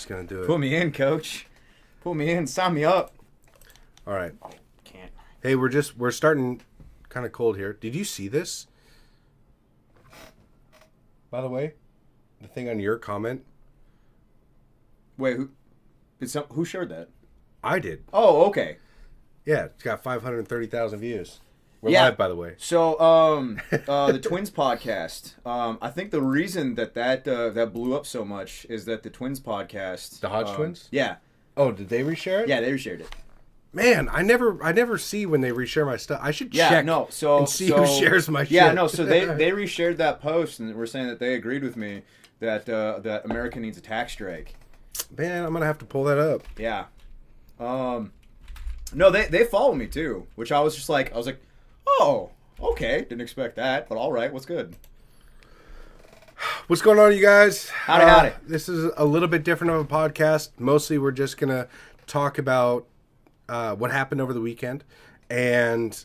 just gonna do it. Put me in, coach. Put me in. Sign me up. All right. Can't. Hey, we're starting kind of cold here. Did you see this? By the way, the thing on your comment. Wait, who shared that? I did. Oh, okay. Yeah, it's got 530,000 views. We're live, by the way. So, the Twins podcast. I think the reason that blew up so much is that the Twins podcast. The Hodge Twins? Yeah. Oh, did they reshare it? Yeah, they reshared it. Man, I never see when they reshare my stuff. I should check and see who shares my shit. Yeah, no, so they reshared that post and were saying that they agreed with me that that America needs a tax strike. Man, I'm gonna have to pull that up. Yeah. No, they follow me too, which I was like, oh, okay, didn't expect that, but all right, what's good? What's going on, you guys? Howdy. This is a little bit different of a podcast. Mostly, we're just gonna talk about what happened over the weekend and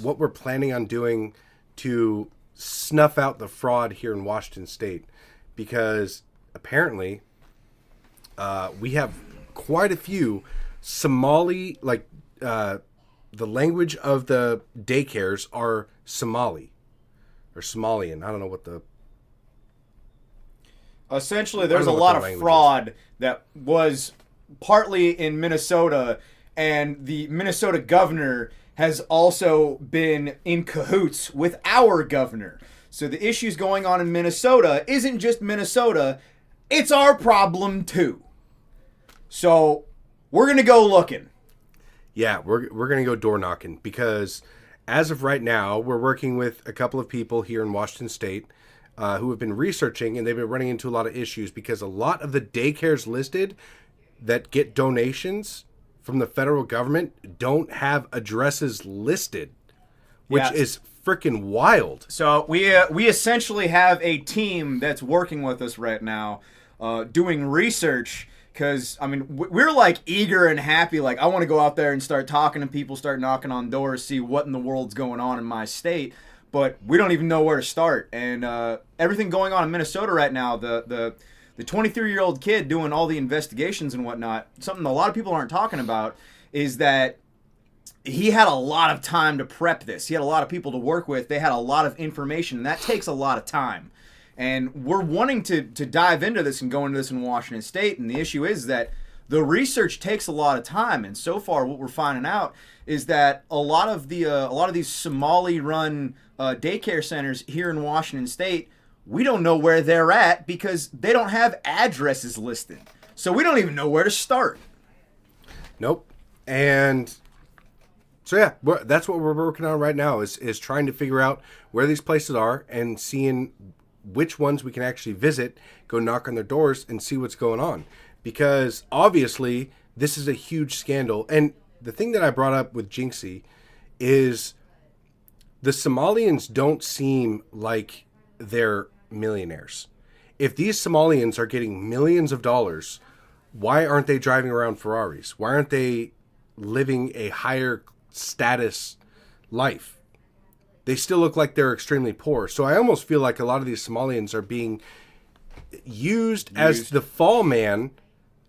what we're planning on doing to snuff out the fraud here in Washington State, because apparently we have quite a few Somali, the language of the daycares are Somali or Somalian. I don't know what the... Essentially, there's a lot of fraud that was partly in Minnesota, and the Minnesota governor has also been in cahoots with our governor. So the issues going on in Minnesota isn't just Minnesota, it's our problem too. So we're going to go looking. Yeah, we're going to go door knocking, because as of right now, we're working with a couple of people here in Washington State who have been researching, and they've been running into a lot of issues because a lot of the daycares listed that get donations from the federal government don't have addresses listed, which is freaking wild. So we essentially have a team that's working with us right now doing research. Because, I mean, we're, like, eager and happy. Like, I want to go out there and start talking to people, start knocking on doors, see what in the world's going on in my state. But we don't even know where to start. And everything going on in Minnesota right now, the 23-year-old kid doing all the investigations and whatnot, something a lot of people aren't talking about, is that he had a lot of time to prep this. He had a lot of people to work with. They had a lot of information, and that takes a lot of time. And we're wanting to dive into this and go into this in Washington State. And the issue is that the research takes a lot of time. And so far, what we're finding out is that a lot of these Somali-run daycare centers here in Washington State, we don't know where they're at because they don't have addresses listed. So we don't even know where to start. Nope. And so yeah, that's what we're working on right now is trying to figure out where these places are and seeing which ones we can actually visit, go knock on their doors and see what's going on. Because obviously this is a huge scandal. And the thing that I brought up with Jinxie is the Somalians don't seem like they're millionaires. If these Somalians are getting millions of dollars, why aren't they driving around Ferraris? Why aren't they living a higher status life? They still look like they're extremely poor. So I almost feel like a lot of these Somalians are being used as the fall man.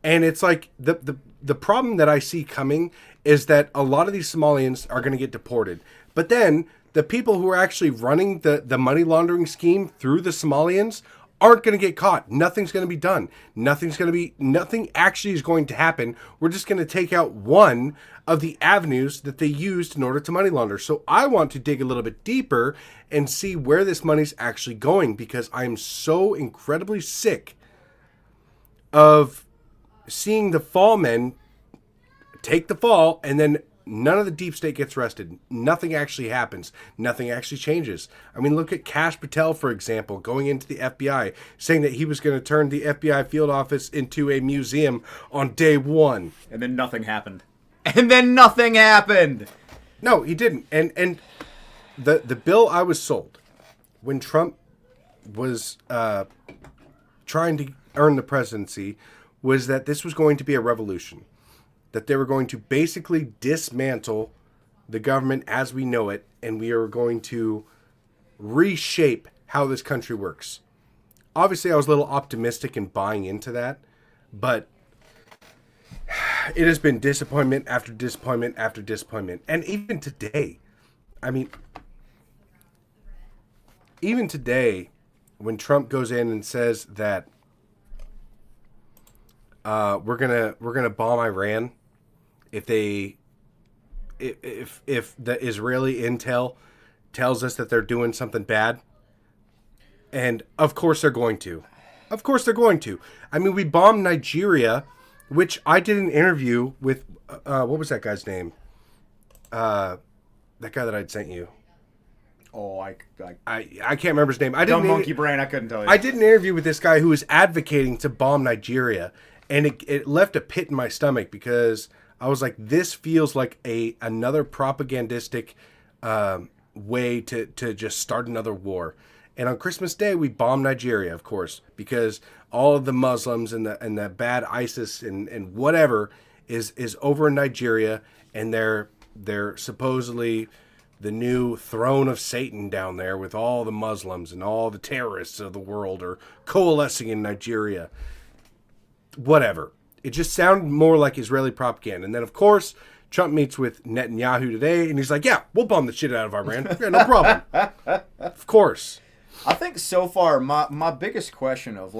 And it's like the problem that I see coming is that a lot of these Somalians are going to get deported. But then the people who are actually running the money laundering scheme through the Somalians aren't going to get caught. Nothing's going to be done. Nothing actually is going to happen. We're just going to take out one of the avenues that they used in order to money launder. So I want to dig a little bit deeper and see where this money's actually going, because I'm so incredibly sick of seeing the fall men take the fall and then none of the deep state gets arrested. Nothing actually happens. Nothing actually changes. I mean, look at Kash Patel, for example, going into the FBI, saying that he was going to turn the FBI field office into a museum on day one. And then nothing happened. No, he didn't. And the bill I was sold when Trump was trying to earn the presidency was that this was going to be a revolution. That they were going to basically dismantle the government as we know it, and we are going to reshape how this country works. Obviously, I was a little optimistic in buying into that, but It has been disappointment after disappointment after disappointment. And even today, I mean, even today, when Trump goes in and says that we're gonna bomb Iran if the Israeli intel tells us that they're doing something bad, and of course they're going to. Of course they're going to. I mean, we bombed Nigeria, which I did an interview with. What was that guy's name? That guy that I'd sent you. Oh, I can't remember his name. I dumb didn't monkey brain. I couldn't tell you. I did an interview with this guy who was advocating to bomb Nigeria, and it left a pit in my stomach because I was like, this feels like another propagandistic way to just start another war. And on Christmas Day, we bombed Nigeria, of course, because all of the Muslims and the bad ISIS and whatever is over in Nigeria, and they're supposedly the new throne of Satan down there with all the Muslims and all the terrorists of the world are coalescing in Nigeria. Whatever. It just sounded more like Israeli propaganda. And then, of course, Trump meets with Netanyahu today, and he's like, yeah, we'll bomb the shit out of Iran. Yeah, no problem. Of course. I think so far my biggest question of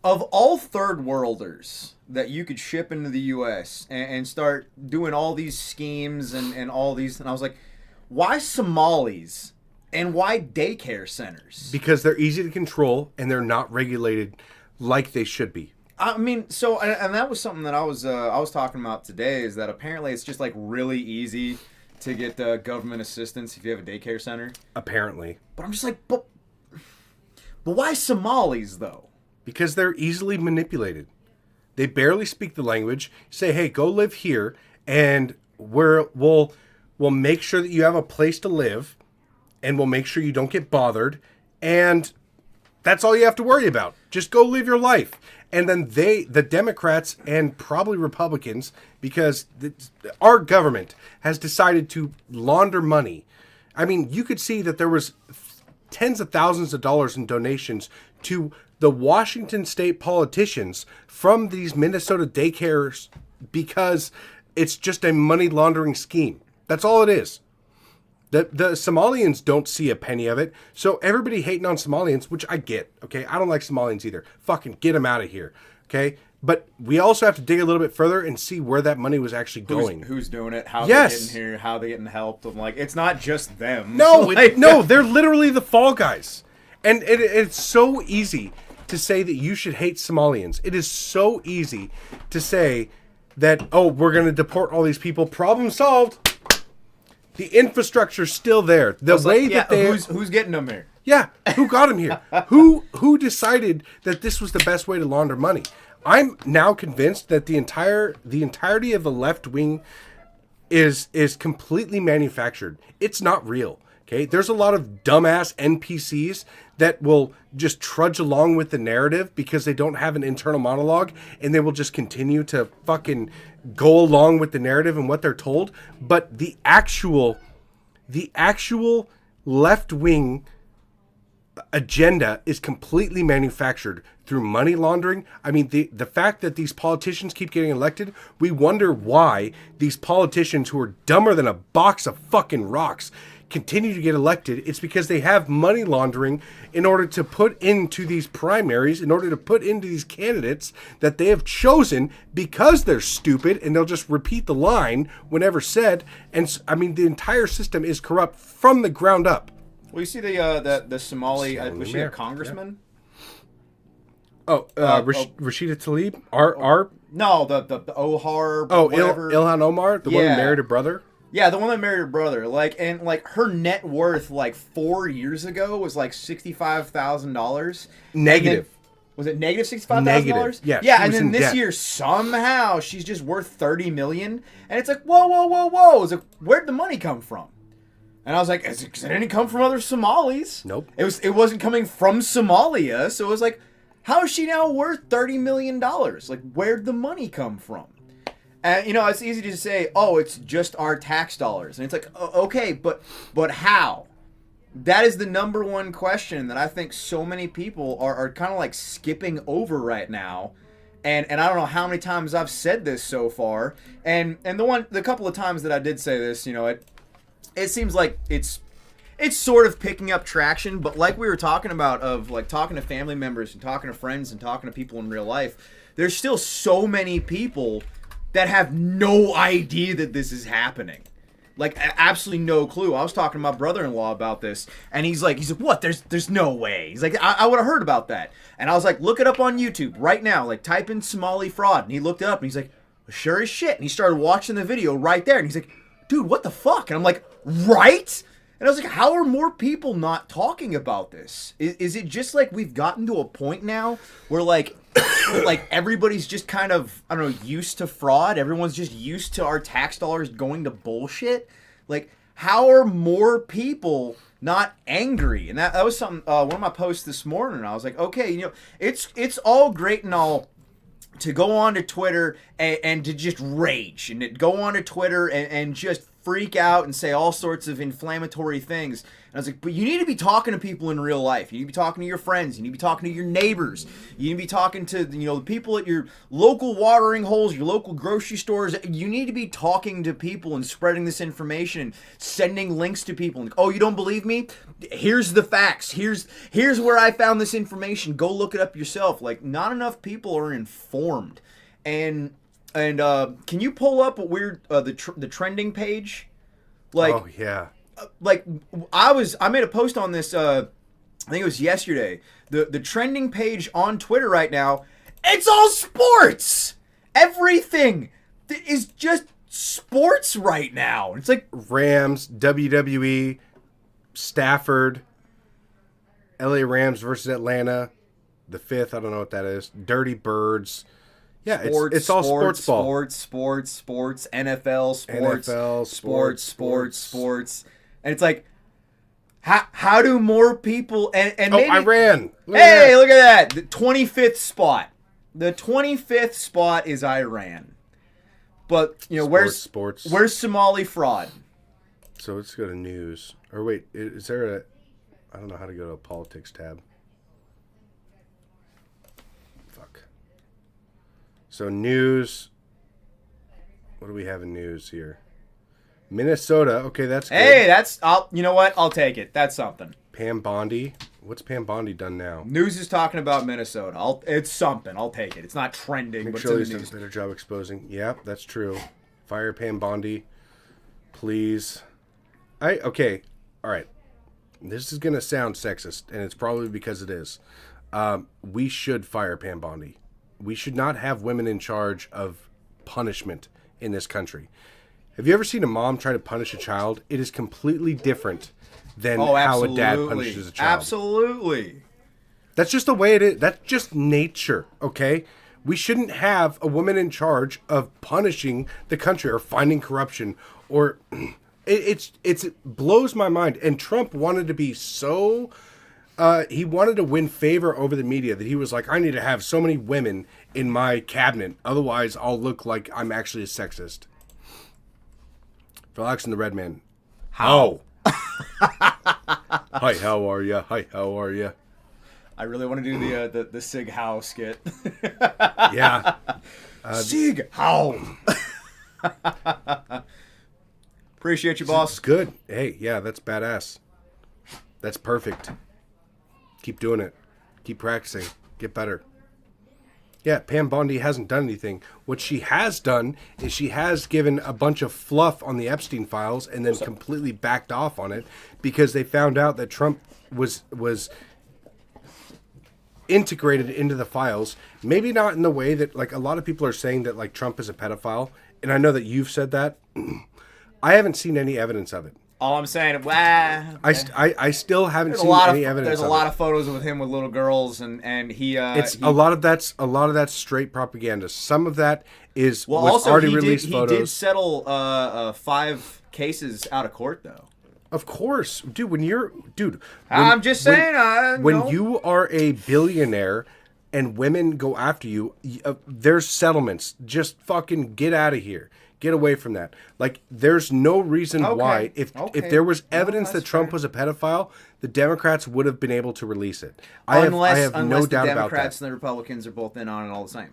all third worlders that you could ship into the U.S. and start doing all these schemes and all these, and I was like, why Somalis and why daycare centers? Because they're easy to control and they're not regulated like they should be. I mean, so and that was something that I was talking about today, is that apparently it's just like really easy to get government assistance if you have a daycare center. Apparently. But I'm just like, but why Somalis though? Because they're easily manipulated. They barely speak the language. Say, hey, go live here, and we'll make sure that you have a place to live, and we'll make sure you don't get bothered, and that's all you have to worry about. Just go live your life. And then the Democrats and probably Republicans, because our government has decided to launder money. I mean, you could see that there was tens of thousands of dollars in donations to the Washington state politicians from these Minnesota daycares because it's just a money laundering scheme. That's all it is. The Somalians don't see a penny of it, so everybody hating on Somalians, which I get, okay? I don't like Somalians either. Fucking get them out of here, okay? But we also have to dig a little bit further and see where that money was actually going. Who's doing it? How Yes. they're getting here? How they getting helped? I'm like, it's not just them. No, Like- no, they're literally the fall guys. And it's so easy to say that you should hate Somalians. It is so easy to say that, oh, we're going to deport all these people. Problem solved. The infrastructure's still there. The way that they who's getting them here? Yeah, who got him here? Who decided that this was the best way to launder money? I'm now convinced that the entirety of the left wing is completely manufactured. It's not real. Okay, there's a lot of dumbass NPCs that will just trudge along with the narrative because they don't have an internal monologue, and they will just continue to fucking go along with the narrative and what they're told. But the actual left-wing agenda is completely manufactured through money laundering. I mean, the fact that these politicians keep getting elected, we wonder why these politicians who are dumber than a box of fucking rocks continue to get elected. It's because they have money laundering in order to put into these primaries, in order to put into these candidates that they have chosen because they're stupid, and they'll just repeat the line whenever said. And I mean, the entire system is corrupt from the ground up. Well, you see the Somali, was she a congressman? Oh, Rashida Tlaib? No, the Ohar. Oh, whatever. Ilhan Omar, the one who married her brother. Yeah, the one that married her brother. Like her net worth 4 years ago was like $65,000. Negative. Was it negative $65,000? Negative. Yeah. Yeah, and then this year somehow she's just worth $30 million, and it's like whoa. It's like, where'd the money come from? And I was like, it didn't come from other Somalis. Nope. It wasn't coming from Somalia, so it was like, how is she now worth $30 million? Like, where'd the money come from? And, it's easy to say, oh, it's just our tax dollars. And it's like, okay, but how? That is the number one question that I think so many people are kind of like skipping over right now. And I don't know how many times I've said this so far. And the couple of times that I did say this, it seems like it's sort of picking up traction, but like we were talking about, of like talking to family members and talking to friends and talking to people in real life, there's still so many people that have no idea that this is happening. Like, absolutely no clue. I was talking to my brother-in-law about this, and he's like, what? There's no way. He's like, I would have heard about that. And I was like, look it up on YouTube right now. Like, type in Somali fraud. And he looked it up, and he's like, sure as shit. And he started watching the video right there, and he's like, dude, what the fuck? And I'm like, right? And I was like, how are more people not talking about this? Is it just like we've gotten to a point now where like everybody's just kind of, I don't know, used to fraud? Everyone's just used to our tax dollars going to bullshit? Like, how are more people not angry? And that was something, one of my posts this morning. I was like, okay, it's all great and all to go on to Twitter and to just rage and to go on to Twitter and just freak out and say all sorts of inflammatory things. And I was like, but you need to be talking to people in real life. You need to be talking to your friends. You need to be talking to your neighbors. You need to be talking to, the people at your local watering holes, your local grocery stores. You need to be talking to people and spreading this information and sending links to people. And, oh, you don't believe me? Here's the facts. Here's where I found this information. Go look it up yourself. Like, not enough people are informed. And can you pull up what weird the trending page? Like, oh yeah. Like I made a post on this. I think it was yesterday. The trending page on Twitter right now. It's all sports. Everything is just sports right now. It's like Rams, WWE, Stafford, LA Rams versus Atlanta, the 5th. I don't know what that is. Dirty Birds. Yeah, it's all sports ball. Sports, NFL, sports. And it's like, how do more people, and maybe, Iran. Look at that. The 25th spot. The 25th spot is Iran. But, where's Somali fraud? So let's go to news. Or wait, is there I don't know how to go to a politics tab. So news. What do we have in news here? Minnesota. Okay, that's good. Hey, you know what? I'll take it. That's something. Pam Bondi. What's Pam Bondi done now? News is talking about Minnesota. It's something. I'll take it. It's not trending, but Shirley's it's in done the news. a better job exposing. Yep, that's true. Fire Pam Bondi, please. Okay. All right. This is gonna sound sexist, and it's probably because it is. We should fire Pam Bondi. We should not have women in charge of punishment in this country. Have you ever seen a mom try to punish a child? It is completely different than how a dad punishes a child. Absolutely. That's just the way it is. That's just nature, okay? We shouldn't have a woman in charge of punishing the country or finding corruption or it blows my mind. And Trump wanted to be so he wanted to win favor over the media that he was like, I need to have so many women in my cabinet. Otherwise, I'll look like I'm actually a sexist. Relax in the Red Man. How? Hi, how are ya? Hi, how are ya? I really want to do the Sig How skit. Yeah. Sig How. Appreciate you, boss. It's good. Hey, yeah, that's badass. That's perfect. Keep doing it. Keep practicing. Get better. Yeah, Pam Bondi hasn't done anything. What she has done is she has given a bunch of fluff on the Epstein files and then completely backed off on it because they found out that Trump was integrated into the files. Maybe not in the way that, like, a lot of people are saying that, like, Trump is a pedophile. And I know that you've said that. I haven't seen any evidence of it. All I'm saying, okay. I still haven't seen any evidence. There's a lot of photos with him with little girls, and he. A lot of that's straight propaganda. Some of that was already released photos. He did settle 5 cases out of court, though. Of course, dude. I'm just saying. When you are a billionaire and women go after you, there's settlements. Just fucking get out of here. Get away from that. Like, there's no reason why. If there was evidence that Trump was a pedophile, the Democrats would have been able to release it. I have no doubt about that. Unless the Democrats and the Republicans are both in on it all the same.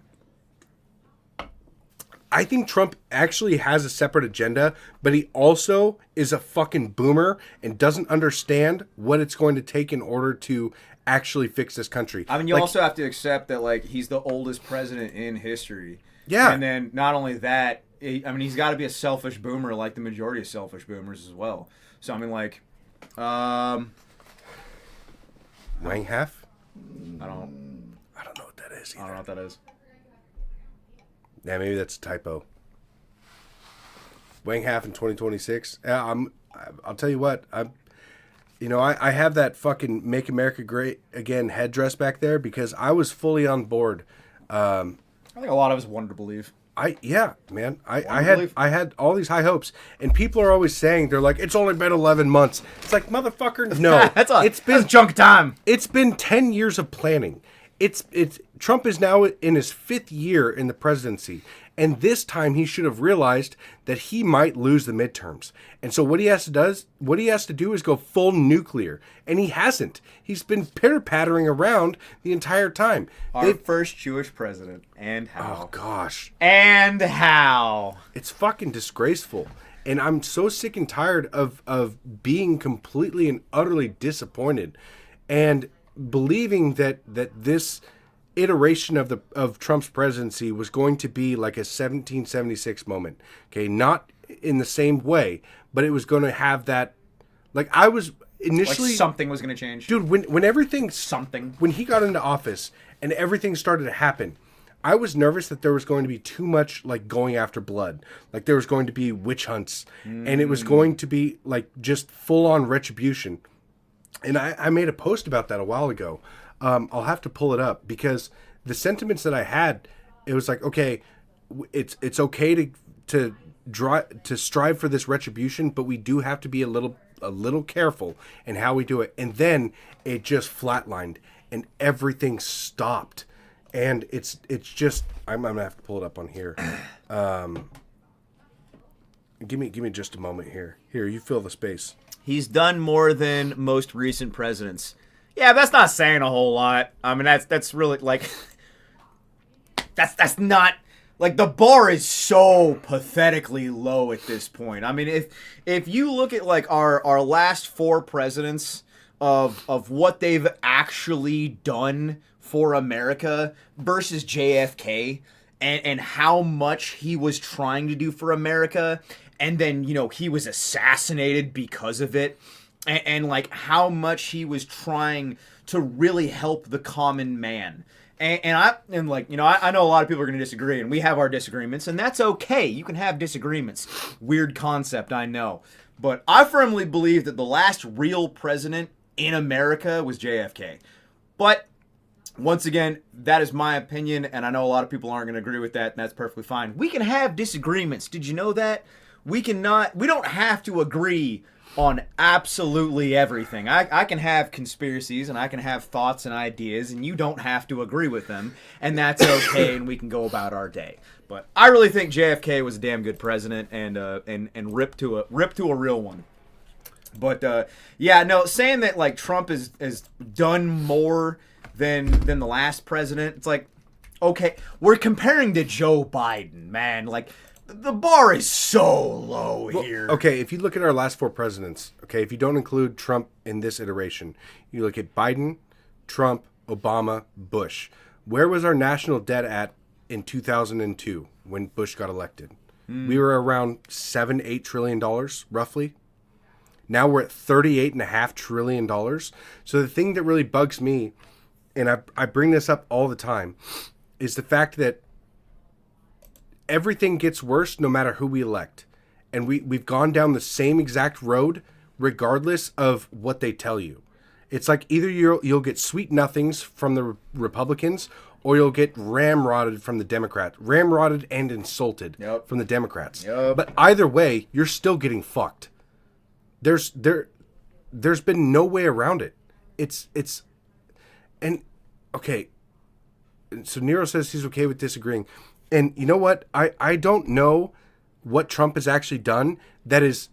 I think Trump actually has a separate agenda, but he also is a fucking boomer and doesn't understand what it's going to take in order to actually fix this country. I mean, you also have to accept that, like, he's the oldest president in history. Yeah. And then not only that, I mean, he's got to be a selfish boomer like the majority of selfish boomers as well. So, I mean, like, Wang half? I don't know what that is either. I don't know what that is. Yeah, maybe that's a typo. Wang half in 2026. I'll tell you what. I have that fucking "Make America Great Again" headdress back there because I was fully on board. I think a lot of us wanted to believe. I had all these high hopes, and people are always saying they're like, it's only been 11 months. It's like, motherfucker, no, it's been junk time. It's been 10 years of planning. It's Trump is now in his 5th year in the presidency, and this time he should have realized that he might lose the midterms. And so what he has to do is go full nuclear, and he hasn't. He's been pitter-pattering around the entire time. Our first Jewish president, and how? Oh gosh. And how? It's fucking disgraceful. And I'm so sick and tired of being completely and utterly disappointed and believing that this iteration of Trump's presidency was going to be like a 1776 moment. Okay, not in the same way, but it was going to have that, like, I was initially, like something was going to change. Dude, when everything, something, when he got into office and everything started to happen, I was nervous that there was going to be too much, like, going after blood. Like, there was going to be witch hunts, and it was going to be, like, just full-on retribution. And I made a post about that a while ago. I'll have to pull it up because the sentiments that I had, it was like, okay, it's okay to strive for this retribution, but we do have to be a little careful in how we do it. And then it just flatlined and everything stopped. And it's just, I'm gonna have to pull it up on here. Give me just a moment here. Here, you fill the space. He's done more than most recent presidents. Yeah, that's not saying a whole lot. I mean, that's really, like, that's not, like, the bar is so pathetically low at this point. I mean, if you look at, like, our last 4 presidents of what they've actually done for America versus JFK and how much he was trying to do for America, and then, he was assassinated because of it. And like how much he was trying to really help the common man. I know a lot of people are going to disagree, and we have our disagreements, and that's okay. You can have disagreements. Weird concept, I know. But I firmly believe that the last real president in America was JFK. But once again, that is my opinion, and I know a lot of people aren't going to agree with that, and that's perfectly fine. We can have disagreements. Did you know that? We don't have to agree on absolutely everything. I can have conspiracies and I can have thoughts and ideas, and you don't have to agree with them, and that's okay, and we can go about our day. But I really think JFK was a damn good president, and rip to a real one. But saying that like Trump has done more than the last president, it's like, okay, we're comparing to Joe Biden, man. Like, the bar is so low here. Okay, if you look at our last 4 presidents, okay, if you don't include Trump in this iteration, you look at Biden, Trump, Obama, Bush. Where was our national debt at in 2002 when Bush got elected? We were around $7-8 trillion, roughly. Now we're at $38.5 trillion. So the thing that really bugs me, and I bring this up all the time, is the fact that everything gets worse no matter who we elect. And we've gone down the same exact road regardless of what they tell you. It's like either you'll get sweet nothings from the Republicans or you'll get ramrodded from the Democrats. Ramrodded and insulted from the Democrats. Yep. But either way, you're still getting fucked. There's been no way around it. And okay. So Nero says he's okay with disagreeing. And you know what? I don't know what Trump has actually done that is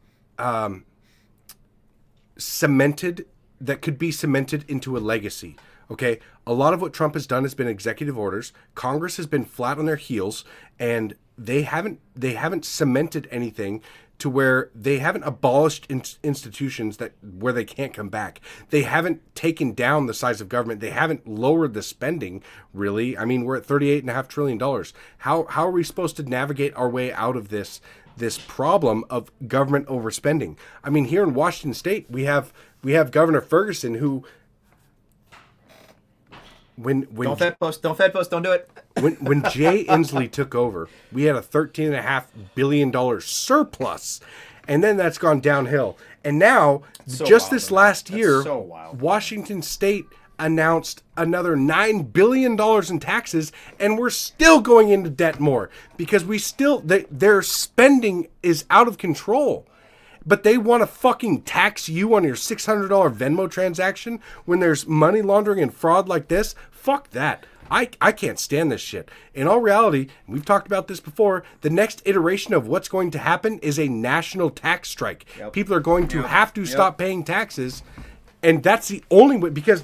cemented, that could be cemented into a legacy. Okay, a lot of what Trump has done has been executive orders. Congress has been flat on their heels, and they haven't cemented anything to where they haven't abolished institutions that where they can't come back. They haven't taken down the size of government. They haven't lowered the spending, really. I mean, we're at $38.5 trillion. How are we supposed to navigate our way out of this problem of government overspending? I mean, here in Washington State, we have Governor Ferguson, who when don't Fed post, don't do it. when Jay Inslee took over, we had a $13.5 billion surplus, and then that's gone downhill. And now, just this last year, Washington State announced another $9 billion in taxes, and we're still going into debt more because their spending is out of control. But they want to fucking tax you on your $600 Venmo transaction when there's money laundering and fraud like this? Fuck that. I can't stand this shit. In all reality, we've talked about this before, the next iteration of what's going to happen is a national tax strike. Yep. People are going to have to stop paying taxes, and that's the only way, because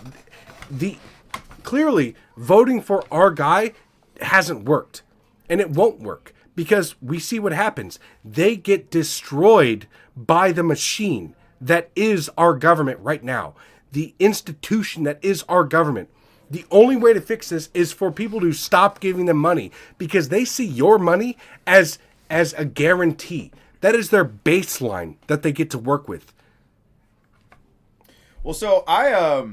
clearly voting for our guy hasn't worked, and it won't work. Because we see what happens. They get destroyed by the machine that is our government right now. The institution that is our government. The only way to fix this is for people to stop giving them money, because they see your money as a guarantee. That is their baseline that they get to work with. Well, so I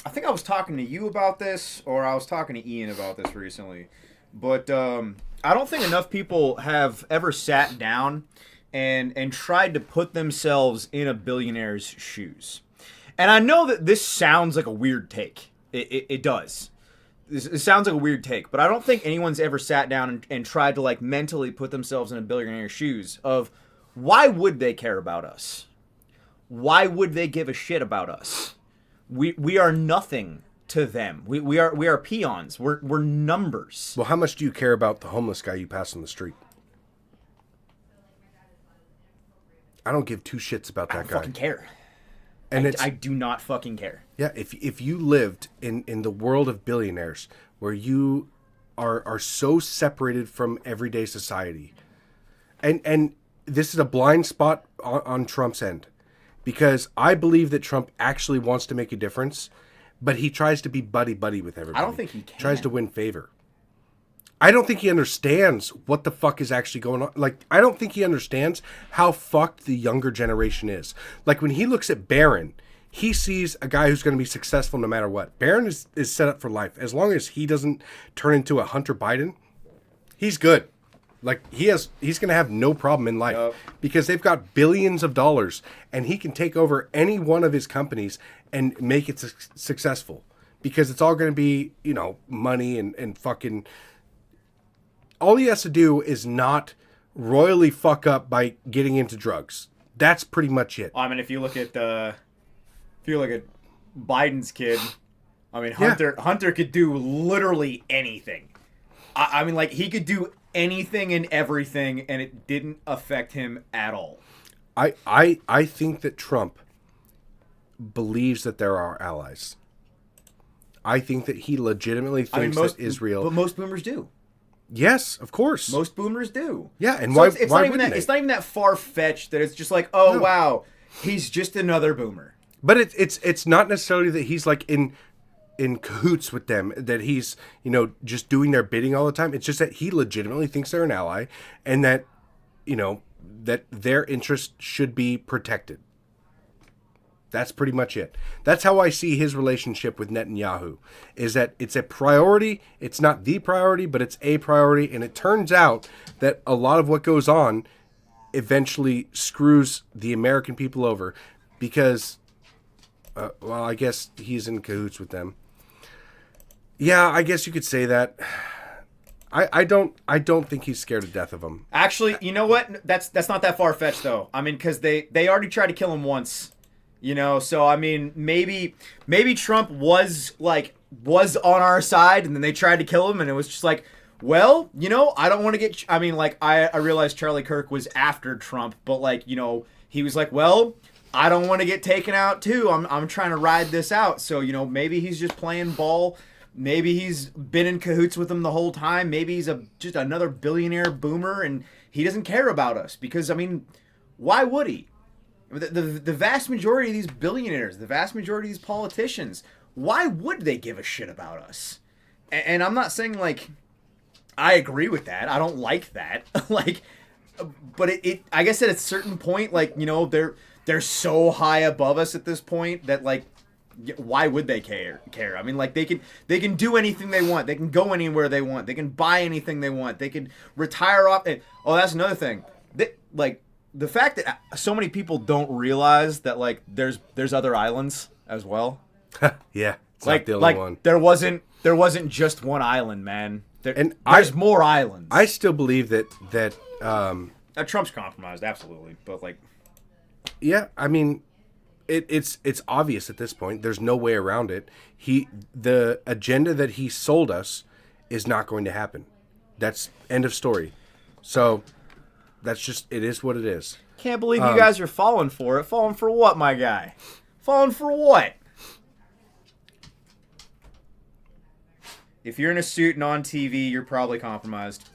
think I was talking to you about this, or I was talking to Ian about this recently. But I don't think enough people have ever sat down and tried to put themselves in a billionaire's shoes. And I know that this sounds like a weird take. It does. It sounds like a weird take, but I don't think anyone's ever sat down and tried to like mentally put themselves in a billionaire's shoes of why would they care about us? Why would they give a shit about us? We are nothing to them. We are peons. We're numbers. Well, how much do you care about the homeless guy you pass on the street? I don't give two shits about that guy. I don't fucking care. And I do not fucking care. Yeah, if you lived in the world of billionaires where you are so separated from everyday society, and this is a blind spot on Trump's end, because I believe that Trump actually wants to make a difference, but he tries to be buddy-buddy with everybody. I don't think he can. Tries to win favor. I don't think he understands what the fuck is actually going on. Like, I don't think he understands how fucked the younger generation is. Like, when he looks at Barron, he sees a guy who's going to be successful no matter what. Barron is set up for life. As long as he doesn't turn into a Hunter Biden, he's good. Like, he's going to have no problem in life. Because they've got billions of dollars, and he can take over any one of his companies and make it successful. Because it's all going to be, money and fucking... All he has to do is not royally fuck up by getting into drugs. That's pretty much it. I mean, if you look at Biden's kid, I mean, Hunter could do literally anything. I mean, like, he could do anything and everything, and it didn't affect him at all. I think that Trump believes that there are allies. I think that he legitimately thinks that Israel... But most boomers do. Yes, of course. Most boomers do. Yeah, and so why it's wouldn't they? It's not even that far-fetched that it's just like, oh, wow, he's just another boomer. But it's not necessarily that he's like in cahoots with them, that he's, just doing their bidding all the time. It's just that he legitimately thinks they're an ally, and that, that their interests should be protected. That's pretty much it. That's how I see his relationship with Netanyahu, is that it's a priority. It's not the priority, but it's a priority. And it turns out that a lot of what goes on eventually screws the American people over because, I guess he's in cahoots with them. Yeah, I guess you could say that. I don't think he's scared to death of them. Actually, you know what? That's not that far-fetched, though. I mean, because they already tried to kill him once. So I mean, maybe Trump was on our side, and then they tried to kill him, and it was just like, well, I don't want to get. I mean, like I realized Charlie Kirk was after Trump, but he was like, well, I don't want to get taken out too. I'm trying to ride this out. So, maybe he's just playing ball. Maybe he's been in cahoots with them the whole time. Maybe he's just another billionaire boomer and he doesn't care about us. Because, why would he? The vast majority of these billionaires, the vast majority of these politicians, why would they give a shit about us? And I'm not saying, I agree with that. I don't like that. But I guess at a certain point, they're so high above us at this point that, why would they care? They can do anything they want. They can go anywhere they want. They can buy anything they want. They can retire off. That's another thing. The fact that so many people don't realize that, there's other islands as well. Yeah, it's not the only one. There wasn't just one island, man. There's more islands. I still believe that Trump's compromised, absolutely, but yeah, it's obvious at this point. There's no way around it. The agenda that he sold us is not going to happen. That's end of story. So that's just, it is what it is. Can't believe you guys are falling for it. Falling for what, my guy? Falling for what? If you're in a suit and on TV, you're probably compromised.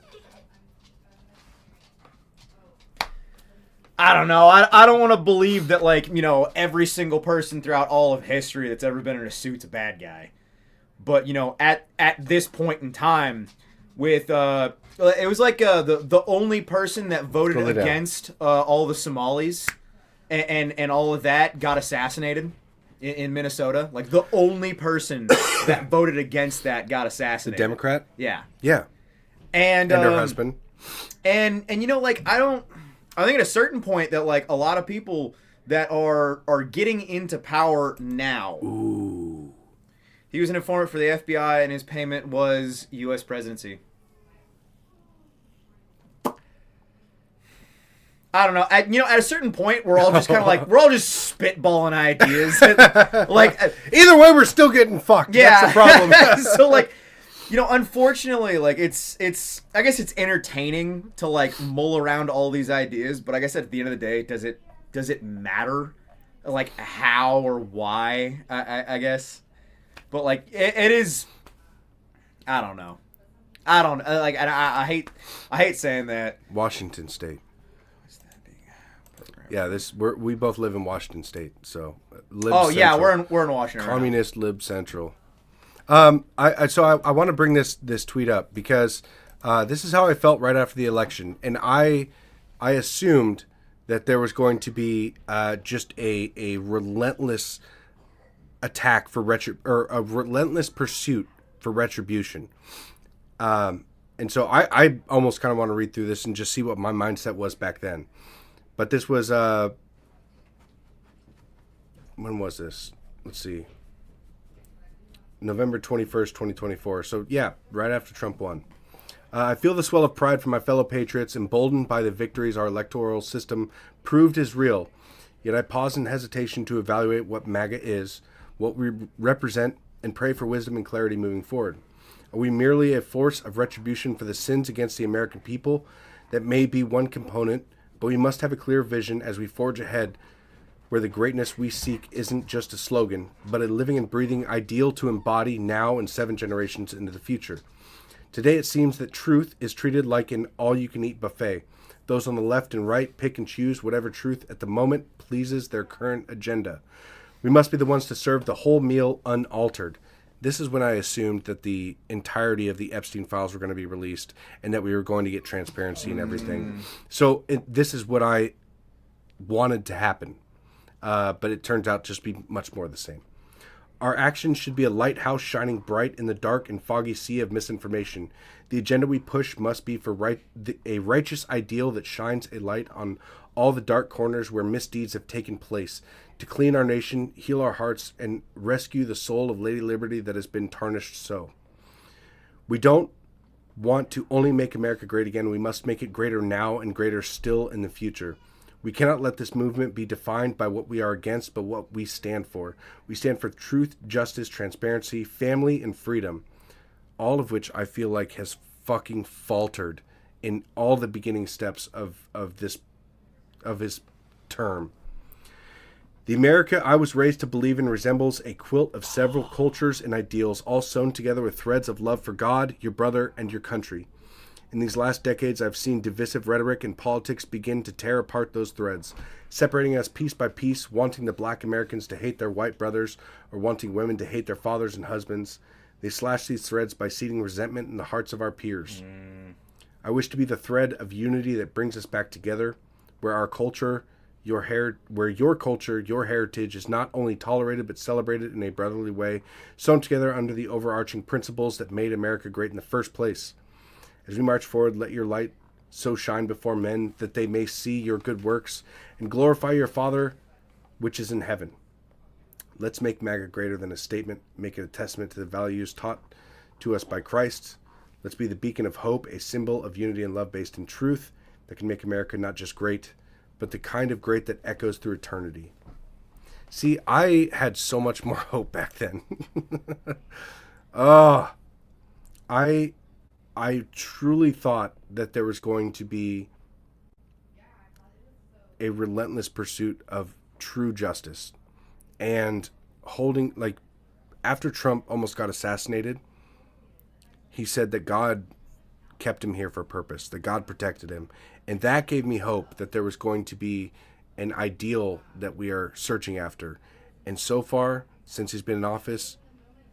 I don't know. I don't want to believe that, every single person throughout all of history that's ever been in a suit's a bad guy. But, at this point in time, with, it was the only person that voted against all the Somalis and all of that got assassinated in Minnesota. The only person that voted against that got assassinated. The Democrat? Yeah. Yeah. And her husband. And I think at a certain point that a lot of people that are getting into power now. Ooh. He was an informant for the FBI and his payment was U.S. presidency. I don't know. At a certain point, we're all just kind of we're all just spitballing ideas. Either way, we're still getting fucked. Yeah. That's the problem. So unfortunately, it's I guess it's entertaining to mull around all these ideas, but I guess at the end of the day, does it matter how or why? I guess, but it is. I don't know. I hate saying that. Washington State. Yeah, we both live in Washington State, so Central. Yeah, we're in Washington. Communist right Lib Central. I want to bring this tweet up because this is how I felt right after the election, and I assumed that there was going to be just a relentless attack for or a relentless pursuit for retribution. And so I almost kind of want to read through this and just see what my mindset was back then. But this was, when was this? Let's see. November 21st, 2024. So, yeah, right after Trump won. I feel the swell of pride from my fellow patriots, emboldened by the victories our electoral system proved is real. Yet I pause in hesitation to evaluate what MAGA is, what we represent, and pray for wisdom and clarity moving forward. Are we merely a force of retribution for the sins against the American people? That may be one component, but we must have a clear vision as we forge ahead where the greatness we seek isn't just a slogan, but a living and breathing ideal to embody now and 7 generations into the future. Today it seems that truth is treated like an all-you-can-eat buffet. Those on the left and right pick and choose whatever truth at the moment pleases their current agenda. We must be the ones to serve the whole meal unaltered. This is when I assumed that the entirety of the Epstein files were going to be released and that we were going to get transparency and everything. So this is what I wanted to happen. But it turns out just be much more the same. Our actions should be a lighthouse shining bright in the dark and foggy sea of misinformation. The agenda we push must be for a righteous ideal that shines a light on all the dark corners where misdeeds have taken place, to clean our nation, heal our hearts, and rescue the soul of Lady Liberty that has been tarnished so. We don't want to only make America great again. We must make it greater now and greater still in the future. We cannot let this movement be defined by what we are against, but what we stand for. We stand for truth, justice, transparency, family, and freedom. All of which I feel like has fucking faltered in all the beginning steps of his term. The America I was raised to believe in resembles a quilt of several cultures and ideals, all sewn together with threads of love for God, your brother, and your country. In these last decades, I've seen divisive rhetoric and politics begin to tear apart those threads, separating us piece by piece, wanting the black Americans to hate their white brothers or wanting women to hate their fathers and husbands. They slash these threads by seeding resentment in the hearts of our peers. I wish to be the thread of unity that brings us back together, where our culture, your culture, your heritage is not only tolerated but celebrated in a brotherly way, sewn together under the overarching principles that made America great in the first place. As we march forward, let your light so shine before men that they may see your good works and glorify your Father which is in heaven. Let's make MAGA greater than a statement, make it a testament to the values taught to us by Christ. Let's be the beacon of hope, a symbol of unity and love based in truth that can make America not just great, but the kind of great that echoes through eternity. See, I had so much more hope back then. I truly thought that there was going to be a relentless pursuit of true justice. And holding, like, after Trump almost got assassinated, he said that God kept him here for a purpose, that God protected him. And that gave me hope that there was going to be an ideal that we are searching after. And so far, since he's been in office,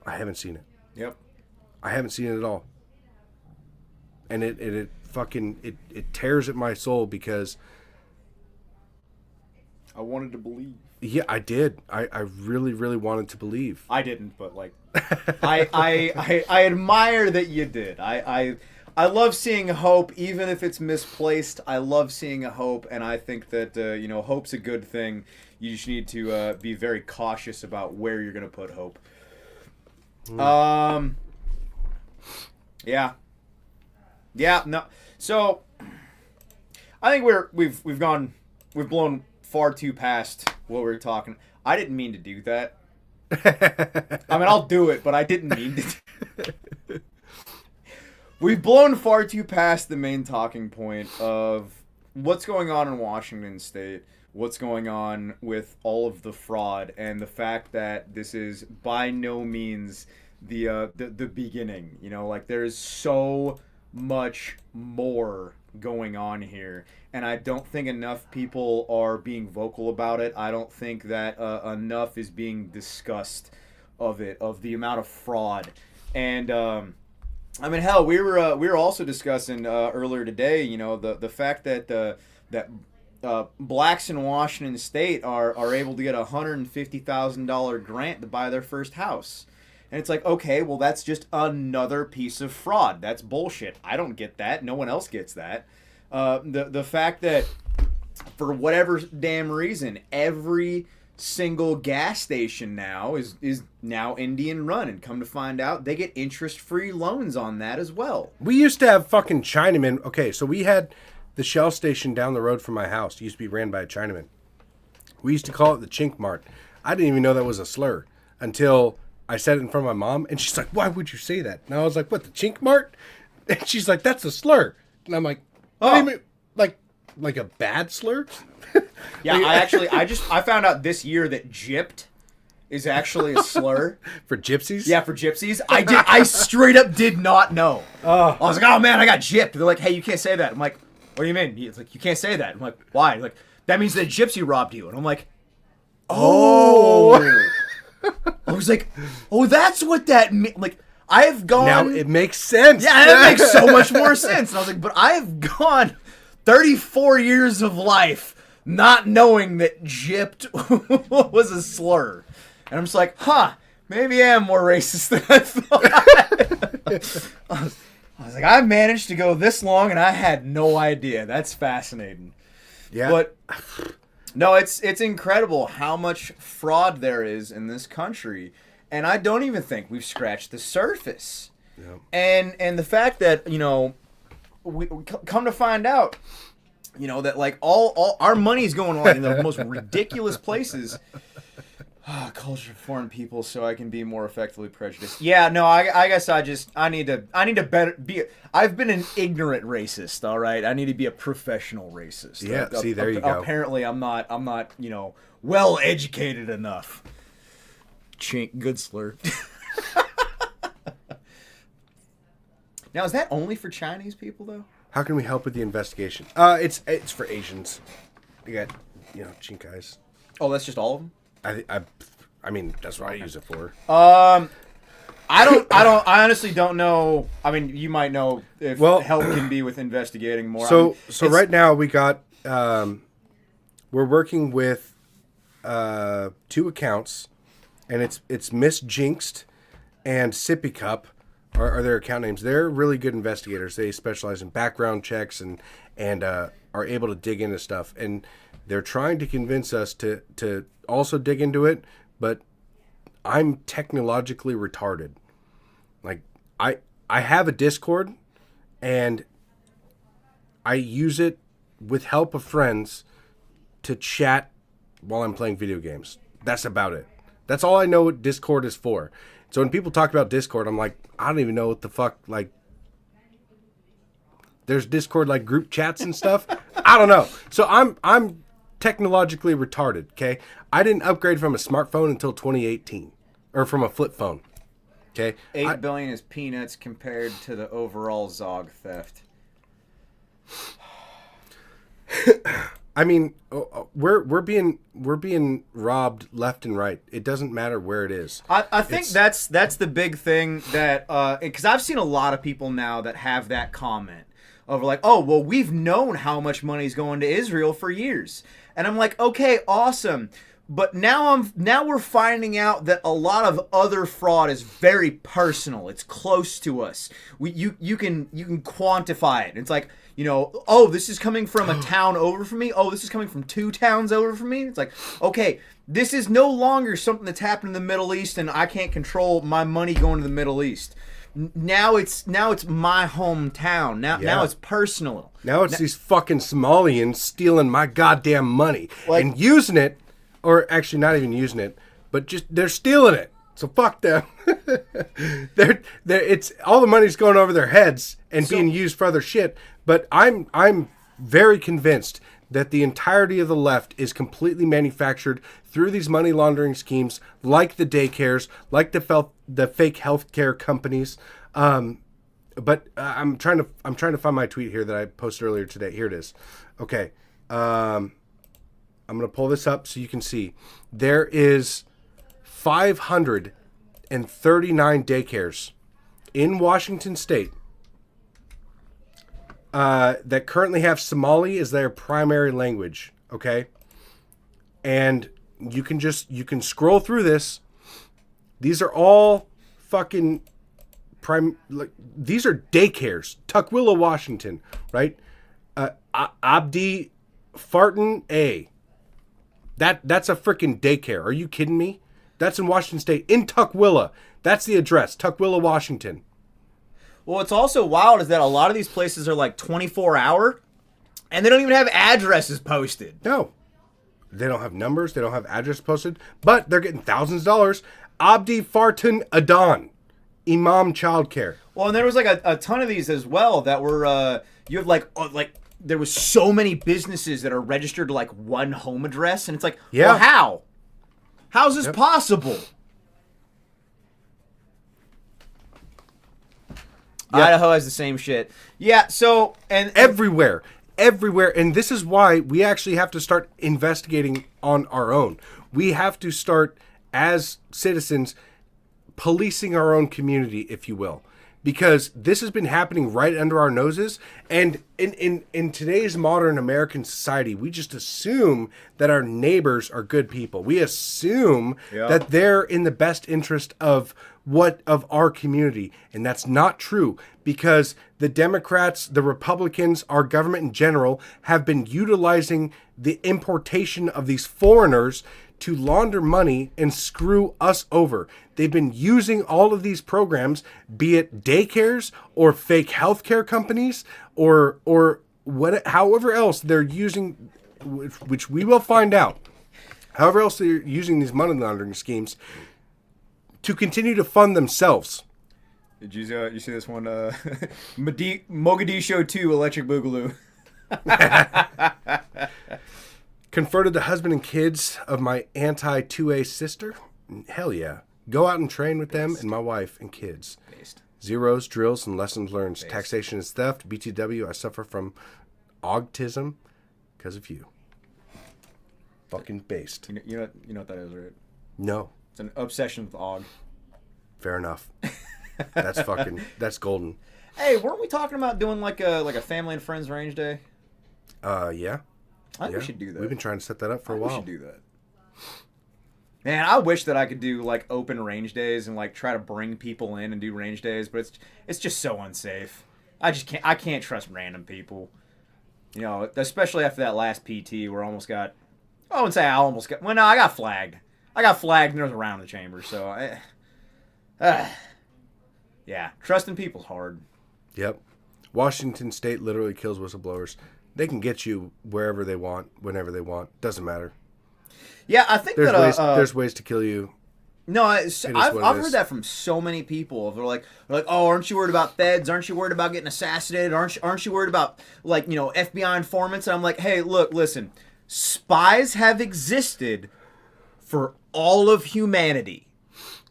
I haven't seen it. Yep. I haven't seen it at all. And it tears at my soul because I wanted to believe. Yeah, I did. I really, really wanted to believe. I didn't, but like, I admire that you did. I love seeing hope, even if it's misplaced. I love seeing a hope, and I think that hope's a good thing. You just need to be very cautious about where you're going to put hope. Yeah. No. So I think we've blown far too past what we were talking. I didn't mean to do that. I mean, I'll do it, but I didn't mean to. We've blown far too past the main talking point of what's going on in Washington State, what's going on with all of the fraud, and the fact that this is by no means the beginning. Like, there's so much more going on here, and I don't think enough people are being vocal about it. I don't think that enough is being discussed of the amount of fraud. And I mean, hell, we were also discussing earlier today, the fact that blacks in Washington State are able to get a $150,000 grant to buy their first house. And it's like, okay, well, that's just another piece of fraud. That's bullshit. I don't get that. No one else gets that. The fact that for whatever damn reason, every single gas station now is now Indian run, and come to find out, they get interest-free loans on that as well. We used to have fucking Chinamen. Okay, so we had the Shell station down the road from my house. It used to be ran by a Chinaman. We used to call it the Chink Mart. I didn't even know that was a slur until I said it in front of my mom, and she's like, "Why would you say that?" And I was like, "What, the Chink Mart?" And she's like, "That's a slur." And I'm like, "Oh, you mean, like a bad slur?" Yeah, I found out this year that gypped is actually a slur. For gypsies? Yeah, for gypsies. I straight up did not know. I was like, "Oh man, I got gypped." They're like, "Hey, you can't say that." I'm like, "What do you mean?" It's like, "You can't say that." I'm like, "Why?" Like, "That means that a gypsy robbed you." And I'm like, "Oh." I was like, "Oh, that's what that means." Like, I have gone. Now it makes sense. Yeah, that makes so much more sense. And I was like, "But I have gone 34 years of life not knowing that gypped was a slur." And I'm just like, maybe I am more racist than I thought. I was like, I've managed to go this long and I had no idea. That's fascinating. Yeah. But no, it's incredible how much fraud there is in this country. And I don't even think we've scratched the surface. Yeah. And the fact that, we come to find out, that like all our money is going on in the most ridiculous places. Culture of foreign people, so I can be more effectively prejudiced. Yeah, no, I guess I need to better be. I've been an ignorant racist. All right, I need to be a professional racist. Yeah, see, there you go. Apparently, I'm not well educated enough. Chink, good slur. Now, is that only for Chinese people though? How can we help with the investigation? It's for Asians. You got, chink eyes. Oh, that's just all of them. I mean, that's what I use it for. I honestly don't know. I mean, you might know if help can be with investigating more. So right now we got, we're working with 2 accounts, and it's Miss Jinxed and Sippy Cup are their account names. They're really good investigators. They specialize in background checks and are able to dig into stuff. And they're trying to convince us to also dig into it, but I'm technologically retarded. Like, I have a Discord, and I use it with help of friends to chat while I'm playing video games. That's about it. That's all I know what Discord is for. So when people talk about Discord, I'm like, I don't even know what the fuck, like, there's Discord, like, group chats and stuff. I don't know. So I'm technologically retarded, okay? I didn't upgrade from a smartphone until 2018, or from a flip phone, okay? 8 billion is peanuts compared to the overall Zog theft. I mean, we're being robbed left and right. It doesn't matter where it is. I think that's the big thing that because I've seen a lot of people now that have that comment of like, oh, well, we've known how much money's going to Israel for years. And I'm like, okay, awesome. But now we're finding out that a lot of other fraud is very personal. It's close to us. You can quantify it. It's like, oh, this is coming from a town over from me. Oh, this is coming from 2 towns over from me. It's like, okay, this is no longer something that's happened in the Middle East, and I can't control my money going to the Middle East. Now it's my hometown. Now it's personal. Now it's these fucking Somalians stealing my goddamn money and using it, or actually not even using it, but just they're stealing it. So fuck them. It's all the money's going over their heads and being used for other shit. But I'm very convinced that the entirety of the left is completely manufactured through these money laundering schemes, like the daycares, like the fake healthcare companies. But I'm trying to find my tweet here that I posted earlier today. Here it is. Okay, I'm gonna pull this up so you can see. There is 539 daycares in Washington State that currently have Somali as their primary language, okay? And you can scroll through this. These are all fucking these are daycares. Tukwila, Washington, right? Abdi Farton A. That's a freaking daycare. Are you kidding me? That's in Washington State, in Tukwila. That's the address, Tukwila, Washington. Well, what's also wild is that a lot of these places are like 24-hour, and they don't even have addresses posted. No. They don't have numbers. They don't have addresses posted. But they're getting thousands of dollars. Abdi Farton Adan, Imam Childcare. Well, and there was like a ton of these as well that were, you have like there was so many businesses that are registered to like one home address, and it's like, well, how? How's this possible? Yep. Idaho has the same shit. Yeah, so and everywhere. And this is why we actually have to start investigating on our own. We have to start, as citizens, policing our own community, if you will. Because this has been happening right under our noses. And in today's modern American society, we just assume that our neighbors are good people. We assume that they're in the best interest of our community. And that's not true, because the Democrats, the Republicans, our government in general have been utilizing the importation of these foreigners to launder money and screw us over. They've been using all of these programs, be it daycares or fake healthcare companies or however else they're using, which we will find out. however else they're using these money laundering schemes to continue to fund themselves. Did you see this one? Mogadishu 2 Electric Boogaloo. Converted the husband and kids of my anti-2A sister? Hell yeah. Go out and train with them and my wife and kids. Based. Zeros, drills, and lessons learned. Taxation is theft. BTW, I suffer from autism because of you. Fucking based. You know what that is, right? No. It's an obsession with Og. Fair enough. That's golden. Hey, weren't we talking about doing like a family and friends range day? Yeah. I think we should do that. We've been trying to set that up for a while. We should do that. Man, I wish that I could do like open range days and like try to bring people in and do range days, but it's just so unsafe. I can't trust random people. You know, especially after that last PT where I almost got. I wouldn't say I almost got. Well, no, I got flagged. And there was a round in the chamber, so yeah, trusting people's hard. Yep. Washington State literally kills whistleblowers. They can get you wherever they want, whenever they want. Doesn't matter. Yeah, I think there's ways to kill you. No, I've heard that from so many people. They're like, oh, aren't you worried about feds? Aren't you worried about getting assassinated? Aren't you worried about FBI informants? And I'm like, hey, look, listen, spies have existed for all of humanity.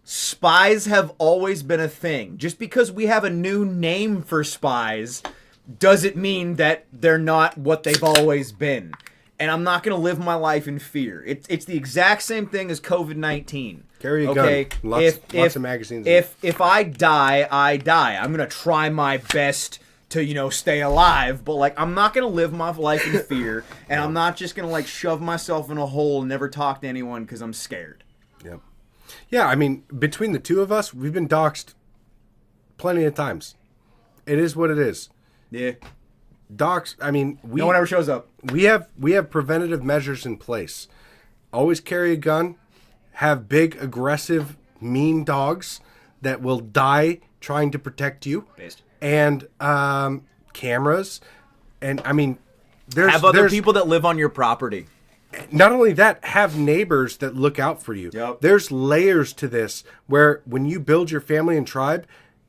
Spies have always been a thing. Just because we have a new name for spies doesn't mean that they're not what they've always been. And I'm not going to live my life in fear. It's the exact same thing as COVID-19. Carry a gun. Lots of magazines. If I die, I die. I'm going to try my best to, stay alive. But, I'm not going to live my life in fear. And I'm not just going to, shove myself in a hole and never talk to anyone because I'm scared. Yep. Yeah, I mean, between the two of us, we've been doxxed plenty of times. It is what it is. Yeah. I mean, no one ever shows up. We have preventative measures in place. Always carry a gun. Have big, aggressive, mean dogs that will die trying to protect you. Based. And cameras. And I mean, have other people that live on your property. Not only that, have neighbors that look out for you. Yep. There's layers to this where when you build your family and tribe,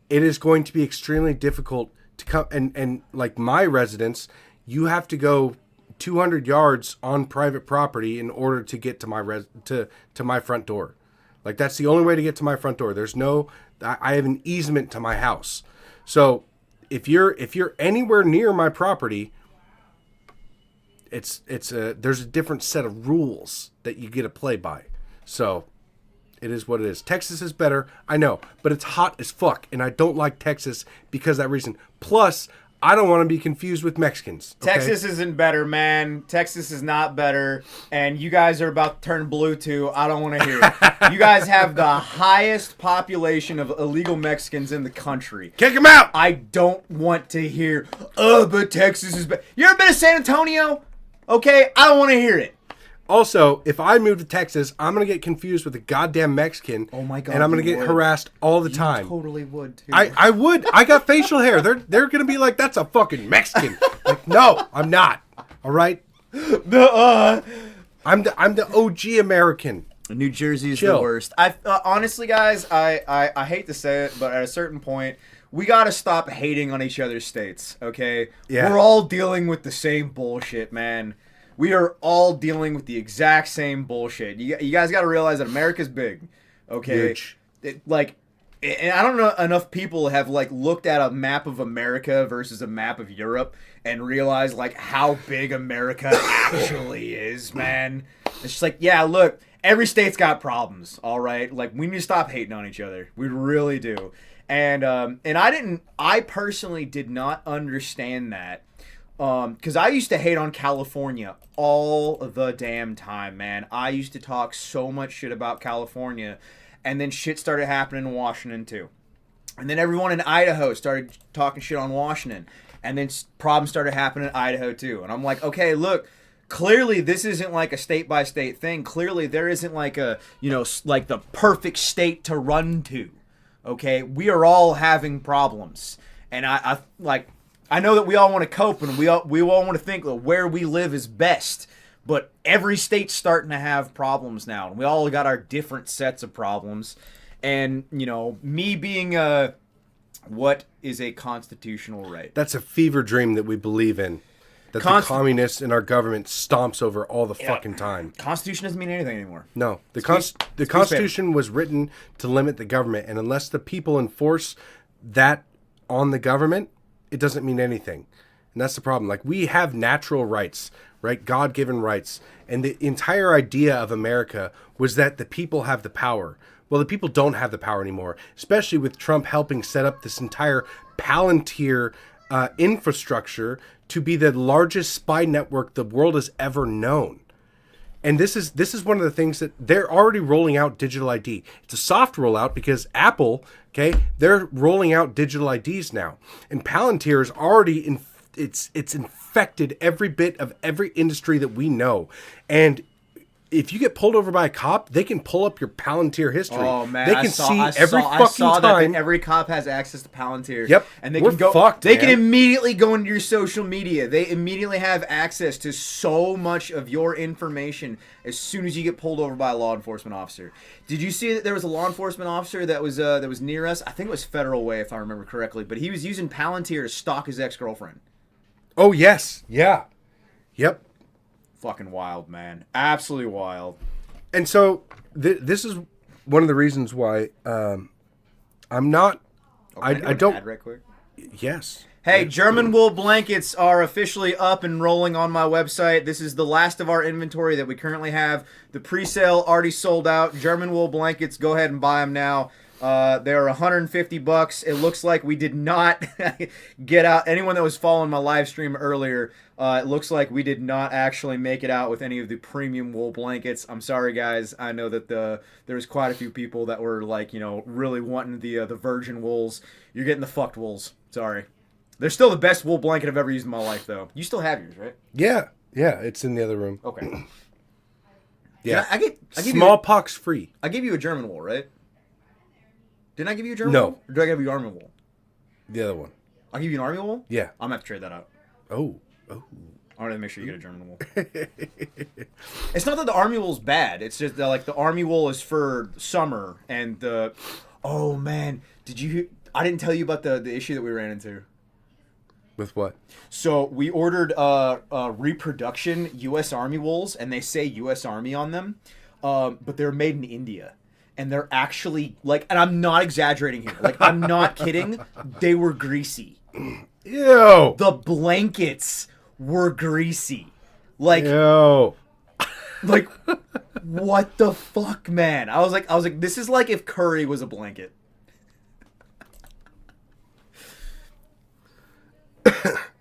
it is going to be extremely difficult to come and like my residence, you have to go 200 yards on private property in order to get to my to my front door. Like that's the only way to get to my front door. There's I have an easement to my house. So if you're anywhere near my property, there's a different set of rules that you get to play by. So it is what it is. Texas is better, I know, but it's hot as fuck, and I don't like Texas because of that reason. Plus, I don't want to be confused with Mexicans. Okay? Texas isn't better, man. Texas is not better, and you guys are about to turn blue too. I don't want to hear it. You guys have the highest population of illegal Mexicans in the country. Kick them out! I don't want to hear, but Texas is better. You ever been to San Antonio? Okay, I don't want to hear it. Also, if I move to Texas, I'm going to get confused with a goddamn Mexican. Oh my God. And I'm going to get harassed all the time. You totally would, too. I would. I got facial hair. They're going to be like, that's a fucking Mexican. Like, no, I'm not. All right? I'm the OG American. New Jersey is the worst. Honestly, guys, I hate to say it, but at a certain point, we got to stop hating on each other's states, okay? Yeah. We're all dealing with the same bullshit, man. We are all dealing with the exact same bullshit. You guys got to realize that America's big, okay? Huge. And I don't know enough people have looked at a map of America versus a map of Europe and realized how big America actually is, man. It's just yeah, look, every state's got problems, all right? We need to stop hating on each other. We really do. And I personally did not understand that. Because I used to hate on California all the damn time, man. I used to talk so much shit about California, and then shit started happening in Washington too. And then everyone in Idaho started talking shit on Washington, and then problems started happening in Idaho too. And I'm like, okay, look, clearly this isn't a state-by-state thing. Clearly there isn't the perfect state to run to. Okay, we are all having problems, and I know that we all want to cope and we all want to think that where we live is best. but every state's starting to have problems now, and we all got our different sets of problems. And me being what is a constitutional right? That's a fever dream that we believe in. That the communists in our government stomps over all the fucking time. Constitution doesn't mean anything anymore. No. The Constitution was written to limit the government, and unless the people enforce that on the government, it doesn't mean anything. And that's the problem. Like, we have natural rights, right? God-given rights. And the entire idea of America was that the people have the power. Well, the people don't have the power anymore, especially with Trump helping set up this entire Palantir infrastructure to be the largest spy network the world has ever known. And this is one of the things that they're already rolling out digital ID. It's a soft rollout because Apple, okay, they're rolling out digital IDs now. And Palantir is already it's infected every bit of every industry that we know. And if you get pulled over by a cop, they can pull up your Palantir history. Oh man, they can see every fucking time. That every cop has access to Palantir. Yep, and they can go. Fucked, they can immediately go into your social media. They immediately have access to so much of your information as soon as you get pulled over by a law enforcement officer. Did you see that there was a law enforcement officer that was near us? I think it was Federal Way, if I remember correctly. But he was using Palantir to stalk his ex-girlfriend. Oh yes, yeah, yep. Fucking wild, man. Absolutely wild. And so this is one of the reasons why I'm not. I don't. Ad right quick? Yes. Hey, German wool blankets are officially up and rolling on my website. This is the last of our inventory that we currently have. The pre-sale already sold out. German wool blankets, go ahead and buy them now. They're $150. It looks like we did not get out. Anyone that was following my live stream earlier, it looks like we did not actually make it out with any of the premium wool blankets. I'm sorry, guys. I know that there's quite a few people that were like, really wanting the virgin wools. You're getting the fucked wools. Sorry. They're still the best wool blanket I've ever used in my life, though. You still have yours, right? Yeah, it's in the other room. Okay. Yeah, I give smallpox free. I gave you a German wool, right? Didn't I give you a German No. wool? Or did I give you army wool? The other one. I'll give you an army wool? Yeah. I'm going to have to trade that out. Oh. I want to make sure you get a German wool. It's not that the army wool's bad. It's just that, like, the army wool is for summer. And the... Oh, man. I didn't tell you about the issue that we ran into. With what? So we ordered reproduction U.S. Army wools, and they say U.S. Army on them. But they're made in India. And they're actually, like, and I'm not exaggerating here. Like, I'm not kidding. They were greasy. Ew. The blankets were greasy. Like, ew. Like, what the fuck, man? I was like, this is like if curry was a blanket.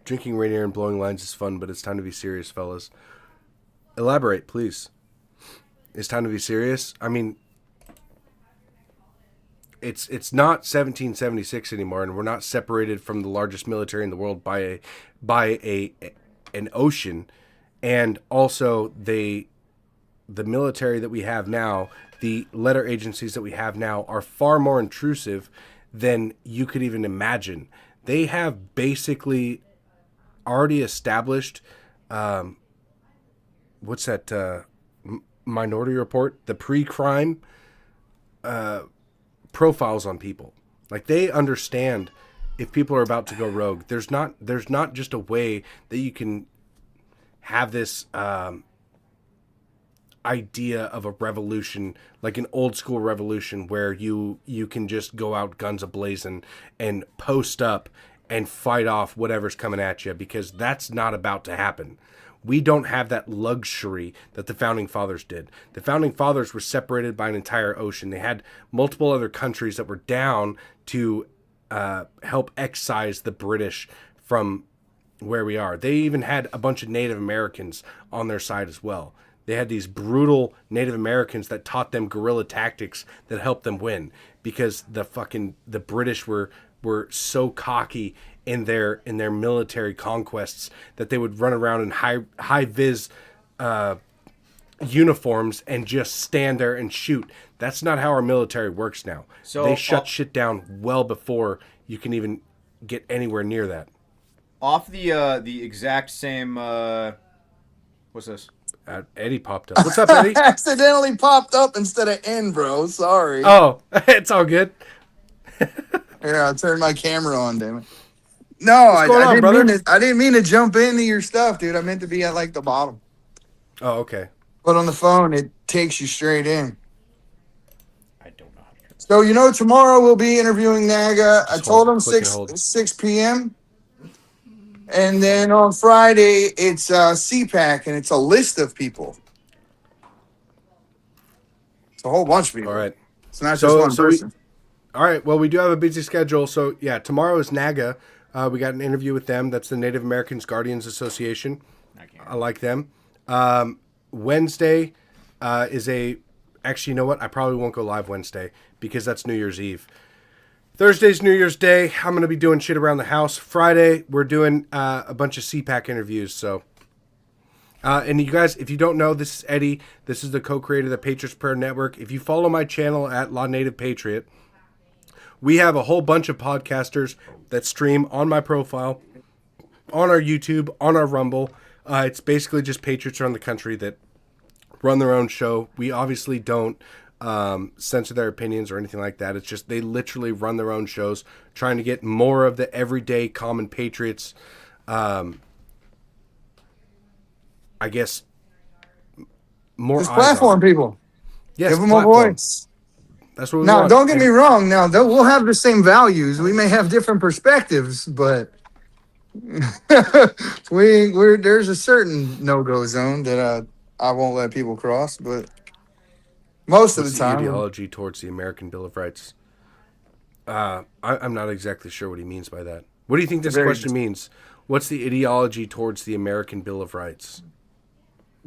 Drinking Rainier and blowing lines is fun, but it's time to be serious, fellas. Elaborate, please. It's time to be serious. I mean, it's not 1776 anymore, and we're not separated from the largest military in the world by an ocean. And also, the military that we have now, the letter agencies that we have now, are far more intrusive than you could even imagine. They have basically already established, what's that, Minority Report? The pre-crime profiles on people. Like, they understand if people are about to go rogue. There's not just a way that you can have this idea of a revolution, like an old school revolution, where you can just go out guns a-blazing and post up and fight off whatever's coming at you, because that's not about to happen. We don't have that luxury that the Founding Fathers did. The Founding Fathers were separated by an entire ocean. They had multiple other countries that were down to help excise the British from where we are. They even had a bunch of Native Americans on their side as well. They had these brutal Native Americans that taught them guerrilla tactics that helped them win, because the British were so cocky in their military conquests that they would run around in high vis uniforms and just stand there and shoot. That's not how our military works now. So they shut shit down well before you can even get anywhere near that. Off the exact same what's this? Eddie popped up. What's up, Eddie? Accidentally popped up instead of in, bro. Sorry. Oh, it's all good. Here, I turned my camera on, damn it. No, What's I going on, didn't brother? mean to. I didn't mean to jump into your stuff, dude. I meant to be at like the bottom. Oh, okay. But on the phone, it takes you straight in. I don't know how to turn. So tomorrow we'll be interviewing Naga. I Just told hold, him click and 6 hold. 6 p.m. And then on Friday it's CPAC, and it's a list of people. It's a whole bunch of people. All right. It's not just one person. All right. Well, we do have a busy schedule. So, yeah, tomorrow is NAGA. We got an interview with them. That's the Native Americans Guardians Association. I like them. Wednesday is a... Actually, you know what? I probably won't go live Wednesday because that's New Year's Eve. Thursday's New Year's Day. I'm going to be doing shit around the house. Friday, we're doing a bunch of CPAC interviews. So, and you guys, if you don't know, this is Eddie. This is the co-creator of the Patriots Prayer Network. If you follow my channel at Native Patriot, we have a whole bunch of podcasters that stream on my profile, on our YouTube, on our Rumble. It's basically just patriots around the country that run their own show. We obviously don't censor their opinions or anything like that. It's just they literally run their own shows, trying to get more of the everyday common patriots, I guess, more Just eyes platform on. people. Yes, Give them a platform. voice. That's what we Now, want. don't get me wrong. Now, we'll have the same values. We may have different perspectives, but there's a certain no-go zone that I won't let people cross. But most What's of the the time, ideology towards the American Bill of Rights? I'm not exactly sure what he means by that. What do you think this question means? What's the ideology towards the American Bill of Rights?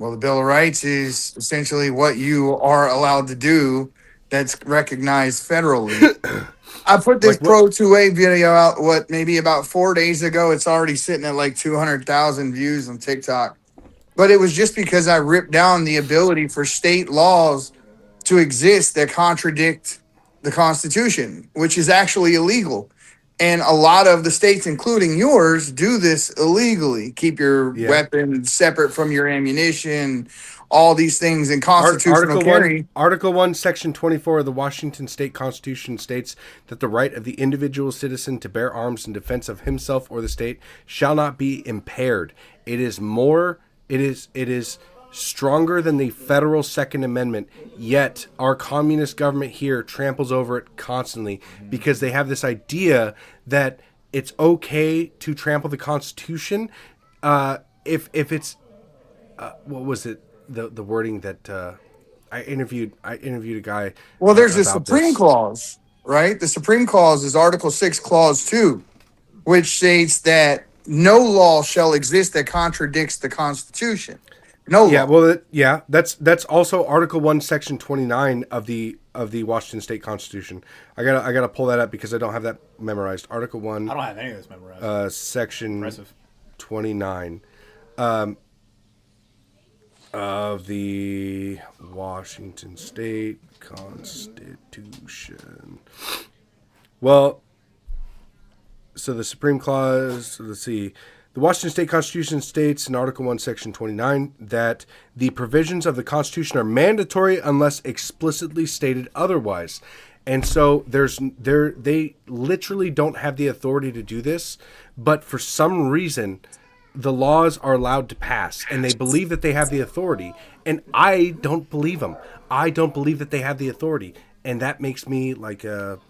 well, the Bill of Rights is essentially what you are allowed to do that's recognized federally. I put this Like what? Pro 2A video out, maybe about 4 days ago. It's already sitting at like 200,000 views on TikTok. But it was just because I ripped down the ability for state laws to exist that contradict the Constitution, which is actually illegal. And a lot of the states, including yours, do this illegally. Keep your weapon separate from your ammunition, all these things in constitutional carry. Article 1, Section 24 of the Washington State Constitution states that the right of the individual citizen to bear arms in defense of himself or the state shall not be impaired. It is stronger than the federal Second Amendment, yet our communist government here tramples over it constantly because they have this idea that it's okay to trample the Constitution if it's what was it, the wording that I interviewed a guy. Well, there's a about Supreme this. Clause, right? The Supreme Clause is Article 6, Clause 2, which states that no law shall exist that contradicts the Constitution. No law. Yeah, well, that's also Article 1, Section 29 of the Washington State Constitution. I gotta pull that up because I don't have that memorized. Article 1. I don't have any of this memorized. Section Impressive. 29 of the Washington State Constitution. Well, so the Supreme Clause, let's see. The Washington State Constitution states in Article 1, Section 29 that the provisions of the Constitution are mandatory unless explicitly stated otherwise. And so they literally don't have the authority to do this, but for some reason the laws are allowed to pass and they believe that they have the authority. And I don't believe them. I don't believe that they have the authority. And that makes me like an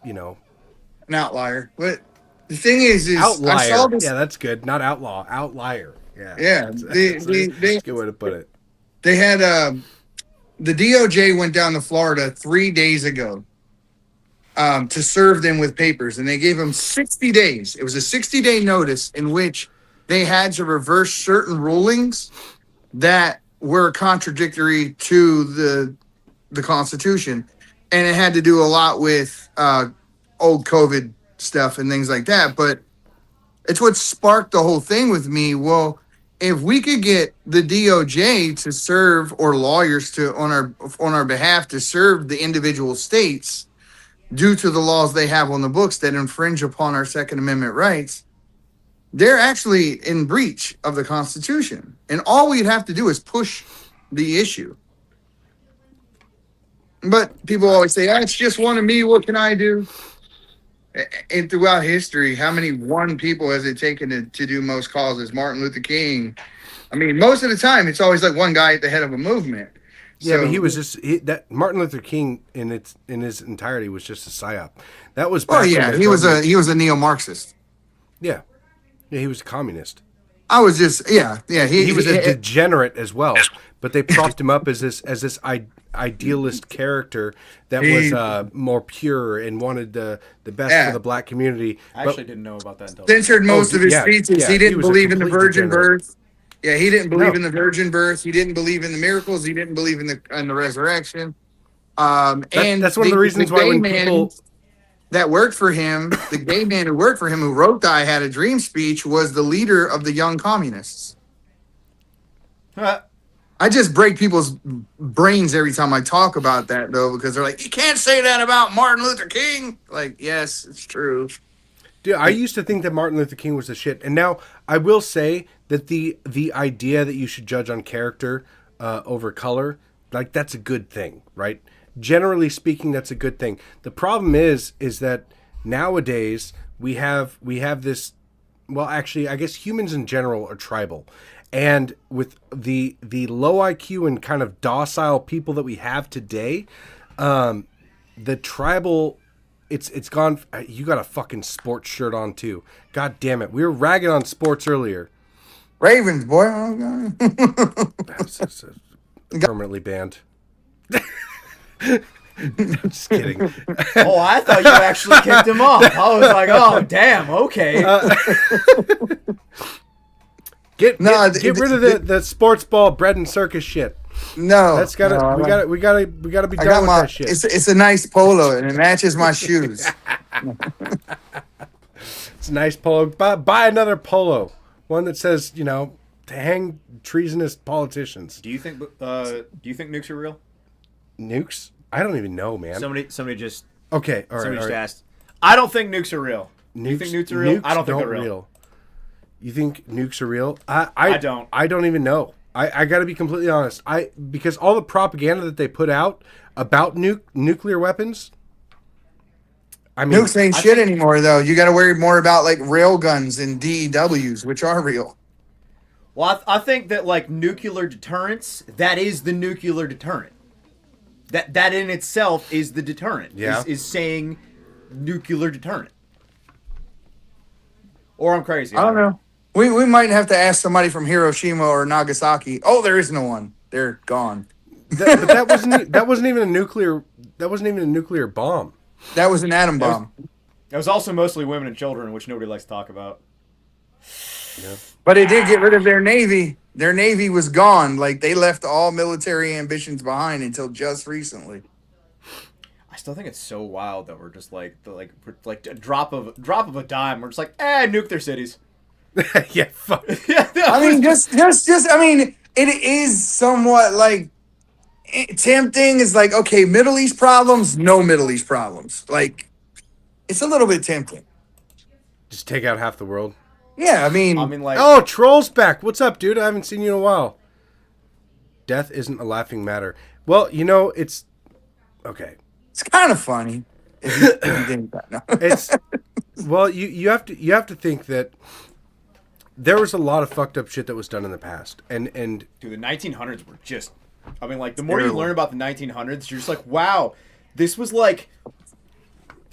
outlier. But the thing is outlier. I saw this. Yeah, that's good. Not outlaw. Outlier. Yeah. Yeah. That's a good way to put it. They had the DOJ went down to Florida 3 days ago to serve them with papers, and they gave them 60 days. It was a 60-day notice in which they had to reverse certain rulings that were contradictory to the Constitution, and it had to do a lot with old COVID stuff and things like that. But it's what sparked the whole thing with me. Well, if we could get the DOJ to serve, or lawyers to on our behalf to serve the individual states due to the laws they have on the books that infringe upon our Second Amendment rights, they're actually in breach of the Constitution. And all we'd have to do is push the issue. But people always say, it's just one of me. What can I do? And throughout history, how many one people has it taken to do most causes? Martin Luther King. I mean, most of the time, it's always like one guy at the head of a movement. Yeah, but he was just that Martin Luther King in his entirety was just a psyop. That was back when he was a neo-Marxist. Yeah, he was a communist. I was just he was a degenerate as well. But they propped him up as this idealist character that was more pure and wanted the best for the black community. I actually didn't know about that until censored most of his speeches. Yeah, he didn't believe in the virgin birth. Yeah, he didn't believe in the virgin birth. He didn't believe in the miracles. He didn't believe in the resurrection. And that's one of the reasons why when people that worked for him, the gay man who worked for him, who wrote the "I Had a Dream" speech, was the leader of the Young Communists. I just break people's brains every time I talk about that, though, because they're like, "You can't say that about Martin Luther King." Like, yes, it's true. Dude, I used to think that Martin Luther King was the shit, and now I will say that the idea that you should judge on character over color, like, that's a good thing, right? Generally speaking, that's a good thing. The problem is that nowadays we have this. Well, actually, I guess humans in general are tribal, and with the low IQ and kind of docile people that we have today, the tribal. It's gone. You got a fucking sports shirt on too. God damn it. We were ragging on sports earlier. Ravens, boy. That's permanently banned. Just kidding. Oh, I thought you actually kicked him off. I was like, oh, damn, okay. Get rid of the sports ball bread and circus shit. No, we gotta be done with that shit. It's a nice polo and it matches my shoes. It's a nice polo. Buy another polo, one that says, to hang treasonous politicians. Do you think nukes are real? Nukes? I don't even know, man. Somebody just okay. All right. Somebody just asked. I don't think nukes are real. You think nukes are real? I don't think they're real. You think nukes are real? I don't. I don't even know. I got to be completely honest. Because all the propaganda that they put out about nuclear weapons. I mean, nukes ain't shit anymore, though. You got to worry more about like rail guns and DEWs, which are real. Well, I think that like nuclear deterrence, that is the nuclear deterrent. That in itself is the deterrent. Yeah. Is saying nuclear deterrent. Or I'm crazy. I don't know. We might have to ask somebody from Hiroshima or Nagasaki. Oh, there is no one. They're gone. But that wasn't even a nuclear. That wasn't even a nuclear bomb. That was an atom bomb. It was also mostly women and children, which nobody likes to talk about. Yeah. But it did get rid of their navy. Their navy was gone. Like they left all military ambitions behind until just recently. I still think it's so wild that we're just like a drop of a dime. We're just like, nuke their cities. Yeah, fuck. I mean, just. I mean, it is somewhat like tempting. Is like, okay, Middle East problems, no Middle East problems. Like, it's a little bit tempting. Just take out half the world. Yeah, I mean, like, oh, Troll's back. What's up, dude? I haven't seen you in a while. Death isn't a laughing matter. Well, it's okay. It's kind of funny. If you think that. No. It's well, you have to think that there was a lot of fucked up shit that was done in the past, and dude, the 1900s were just. I mean, like the more you learn about the 1900s, you're just like, wow, this was like.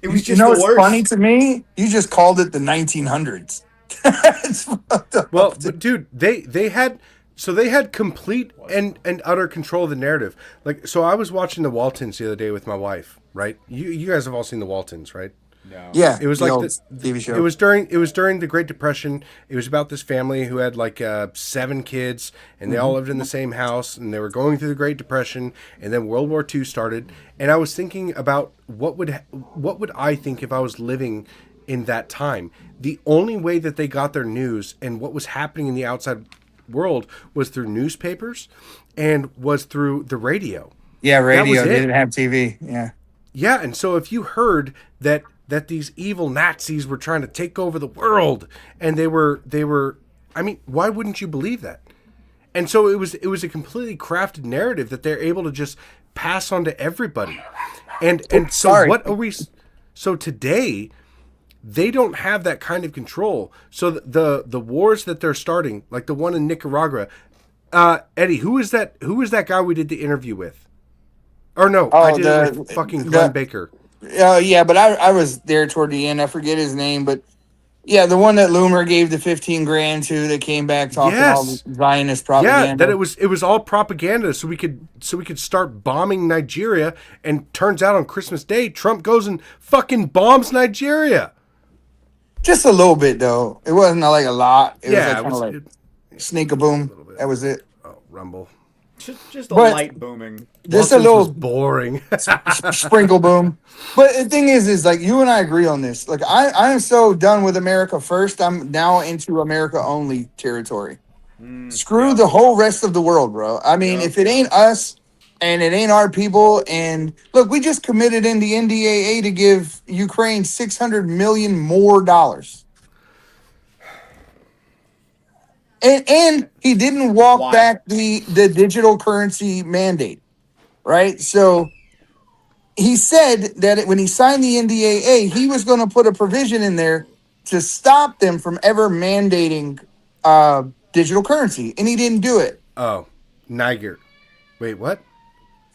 It was just the worst. What's funny to me? You just called it the 1900s. It's fucked up. Well, but dude, they had complete and utter control of the narrative. Like, so I was watching the Waltons the other day with my wife, right? You guys have all seen the Waltons, right? No. Yeah, it was like the TV show. It was during the Great Depression. It was about this family who had like 7 kids, and they all lived in the same house, and they were going through the Great Depression, and then World War II started. And I was thinking about what would I think if I was living in that time. The only way that they got their news and what was happening in the outside world was through newspapers and was through the radio. Yeah, radio. They didn't have TV. Yeah. Yeah, and so if you heard that these evil Nazis were trying to take over the world and they were I mean, why wouldn't you believe that? And so it was a completely crafted narrative that they're able to just pass on to everybody. And so Sorry. what are we? So today, they don't have that kind of control. So the wars that they're starting, like the one in Nicaragua, Eddie, who is that? Who is that guy we did the interview with? Or no, I did it with fucking Glenn Baker. Yeah, but I was there toward the end. I forget his name, but yeah, the one that Loomer gave the 15 grand to that came back talking all the Zionist propaganda. Yeah, that it was all propaganda so we could start bombing Nigeria, and turns out on Christmas Day Trump goes and fucking bombs Nigeria. Just a little bit though. It wasn't like a lot. It Yeah, was like kind of like sneak a boom. That was it. Oh, rumble. Just a light booming. Just Watson's a little was boring. sprinkle boom. But the thing is like you and I agree on this. Like I am so done with America first. I'm now into America only territory. Screw the whole rest of the world, bro. I mean, if it ain't us and it ain't our people, and look, we just committed in the NDAA to give Ukraine $600 million more dollars. And he didn't walk back the digital currency mandate, right? So he said that when he signed the NDAA, he was going to put a provision in there to stop them from ever mandating digital currency, and he didn't do it. Oh, Niger. Wait, what?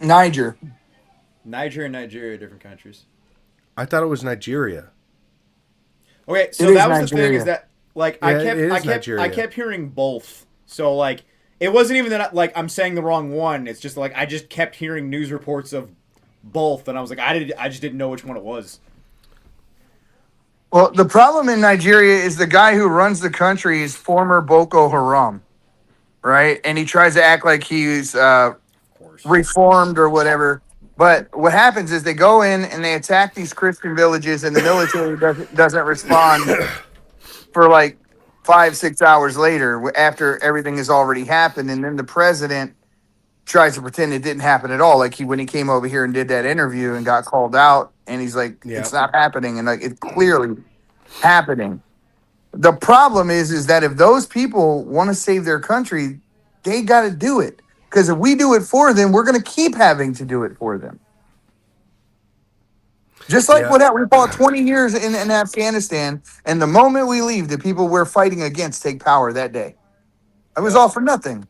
Niger and Nigeria are different countries. I thought it was Nigeria. Okay, so that was the thing Nigeria. is that like I kept hearing both. So like it wasn't even that like I'm saying the wrong one. It's just like I just kept hearing news reports of both, and I was like I just didn't know which one it was. Well, the problem in Nigeria is the guy who runs the country is former Boko Haram, right? And he tries to act like he's reformed or whatever. But what happens is they go in and they attack these Christian villages, and the military doesn't respond for like 5-6 hours later after everything has already happened. And then the president tries to pretend it didn't happen at all. Like when he came over here and did that interview and got called out, and he's like, it's not happening. And like, it's clearly happening. The problem is that if those people want to save their country, they got to do it. Because if we do it for them, we're going to keep having to do it for them. Just like what we fought 20 years in Afghanistan, and the moment we leave, the people we're fighting against take power that day. It was all for nothing.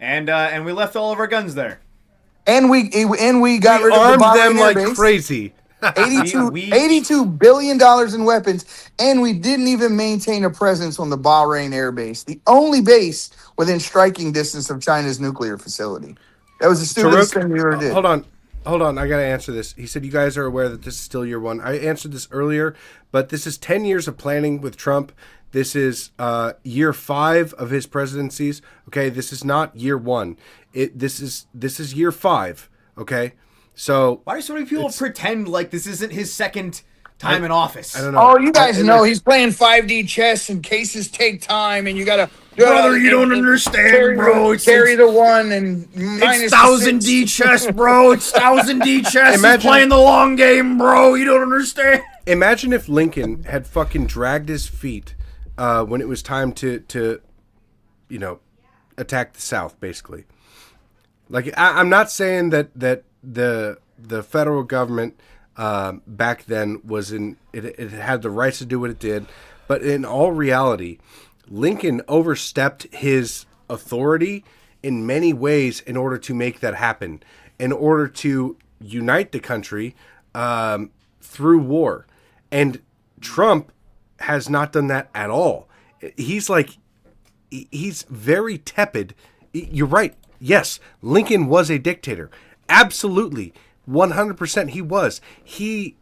And we left all of our guns there. And we got rid of the armed them Bahrain like Air Base. crazy. $82 billion in weapons, and we didn't even maintain a presence on the Bahrain Air Base, the only base within striking distance of China's nuclear facility. That was the stupidest thing we ever did. Hold on, I gotta answer this. He said you guys are aware that this is still year one. I answered this earlier, but this is 10 years of planning with Trump. This is year 5 of his presidencies. Okay, this is not year 1. This is year 5. Okay, so why do so many people pretend like this isn't his second time in office? I don't know. Oh, you guys know he's playing 5D chess, and cases take time, and you gotta. Brother, you don't understand, bro. Carry the one and minus it's 1000D chess, bro. It's 1000D chess. He's playing the long game, bro. You don't understand. Imagine if Lincoln had fucking dragged his feet when it was time to attack the South, basically. Like I'm not saying that the federal government back then was it had the rights to do what it did, but in all reality, Lincoln overstepped his authority in many ways in order to make that happen, in order to unite the country through war. And Trump has not done that at all. He's very tepid. You're right. Yes, Lincoln was a dictator. Absolutely. 100% he was. He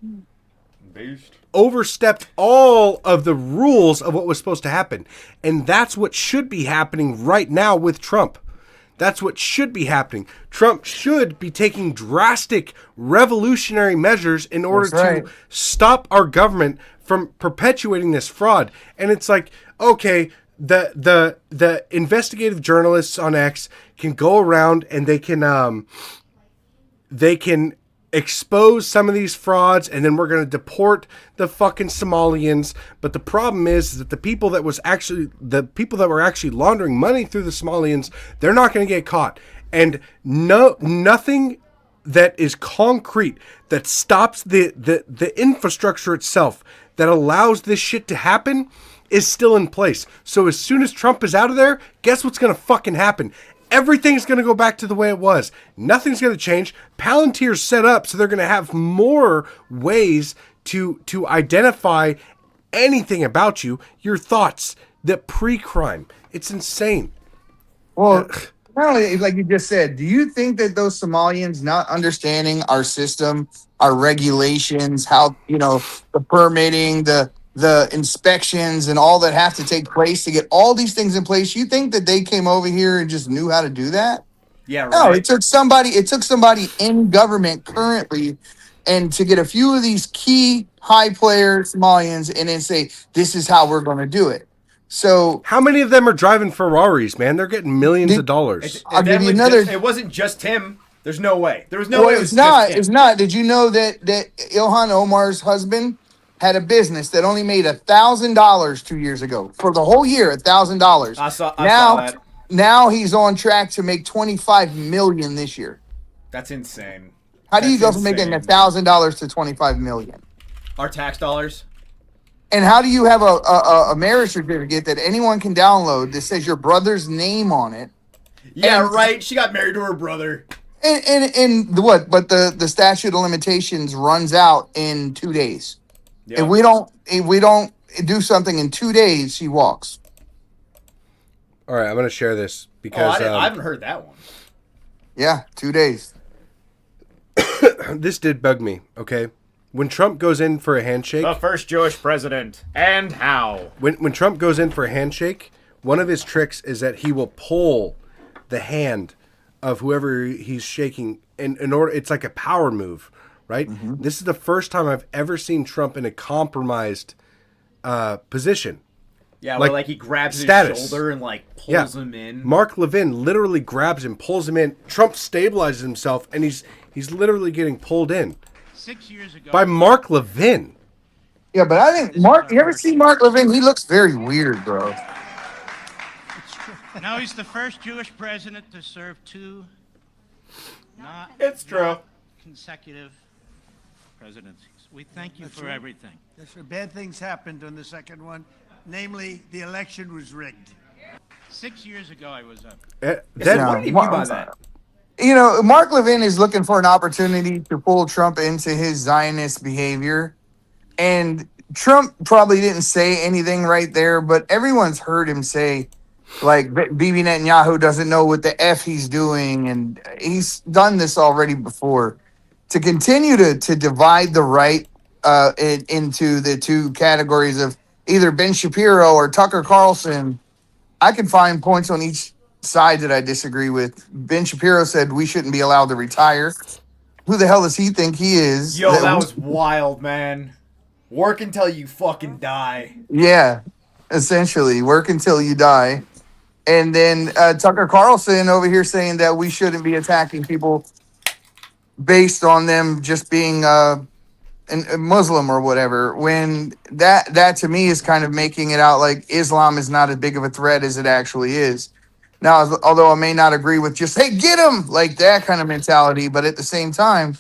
overstepped all of the rules of what was supposed to happen. And that's what should be happening right now with Trump. That's what should be happening. Trump should be taking drastic revolutionary measures in order to stop our government from perpetuating this fraud. And it's like, okay, the investigative journalists on X can go around and they can expose some of these frauds, and then we're going to deport the fucking Somalians. But the problem is that the people that were actually laundering money through the Somalians, they're not going to get caught. And nothing that is concrete that stops the infrastructure itself that allows this shit to happen is still in place. So as soon as Trump is out of there, guess what's going to fucking happen? Everything's going to go back to the way it was. Nothing's going to change. Palantir's set up so they're going to have more ways to identify anything about you, your thoughts, the pre-crime. It's insane. Well, not only, like you just said, do you think that those Somalians not understanding our system, our regulations, how, the permitting, the inspections and all that have to take place to get all these things in place, you think that they came over here and just knew how to do that? Yeah, right. No, it took somebody in government currently and to get a few of these key high player Somalians and then say, this is how we're going to do it. So how many of them are driving Ferraris, man? They're getting millions of dollars. I'll give you another. It wasn't just him. There's no way. There was no way. It's not. It's not. Did you know that Ilhan Omar's husband had a business that only made $1,000 2 years ago for the whole year? $1,000. I saw that. Now he's on track to make $25 million this year. That's insane. How do you go from making $1,000 to $25 million? Our tax dollars. And how do you have a marriage certificate that anyone can download that says your brother's name on it? Yeah, right. She got married to her brother. And what? But the statute of limitations runs out in 2 days. Yep. If we don't do something in 2 days, she walks. All right, I'm going to share this because I haven't heard that one. Yeah, 2 days. This did bug me. Okay, when Trump goes in for a handshake, the first Jewish president, and how? When Trump goes in for a handshake, one of his tricks is that he will pull the hand of whoever he's shaking in order. It's like a power move. Right? Mm-hmm. This is the first time I've ever seen Trump in a compromised position. Yeah, like he grabs his shoulder and pulls him in. Mark Levin literally grabs him, pulls him in. Trump stabilizes himself, and he's literally getting pulled in. 6 years ago. By Mark Levin. Yeah, but I think Mark. You ever see Mark Levin? He looks very weird, bro. It's true. Now he's the first Jewish president to serve two. Not consecutive presidencies. We thank you for everything. Yes, sir. Bad things happened on the second one. Namely, the election was rigged. 6 years ago, I was up. What do you mean by that? Mark Levin is looking for an opportunity to pull Trump into his Zionist behavior. And Trump probably didn't say anything right there, but everyone's heard him say, Bibi Netanyahu doesn't know what the F he's doing. And he's done this already before. To continue to divide the right into the two categories of either Ben Shapiro or Tucker Carlson, I can find points on each side that I disagree with. Ben Shapiro said we shouldn't be allowed to retire. Who the hell does he think he is? Yo, that was wild, man. Work until you fucking die. Yeah, essentially, work until you die. And then Tucker Carlson over here saying that we shouldn't be attacking people based on them just being a Muslim or whatever, when that to me is kind of making it out like Islam is not as big of a threat as it actually is. Now, although I may not agree with just, hey, get him, like that kind of mentality, but at the same time,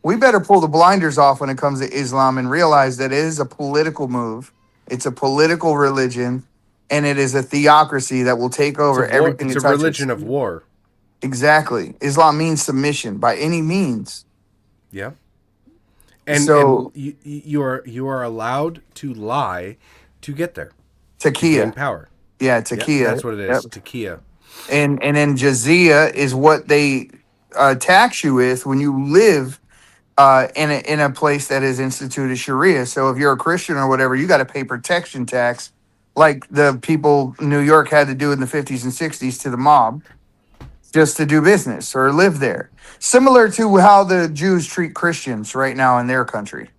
we better pull the blinders off when it comes to Islam and realize that it is a political move. It's a political religion, and it is a theocracy that will take over everything. It's a religion of war. Exactly. Islam means submission by any means. Yeah. And you are allowed to lie to get there. Taqiyya. In power. Yeah, taqiyya. Yep, that's what it is. Yep. Taqiyya. And then jizya is what they tax you with when you live in a place that is instituted Sharia. So if you're a Christian or whatever, you got to pay protection tax, like the people in New York had to do in the 50s and 60s to the mob, just to do business or live there. Similar to how the Jews treat Christians right now in their country.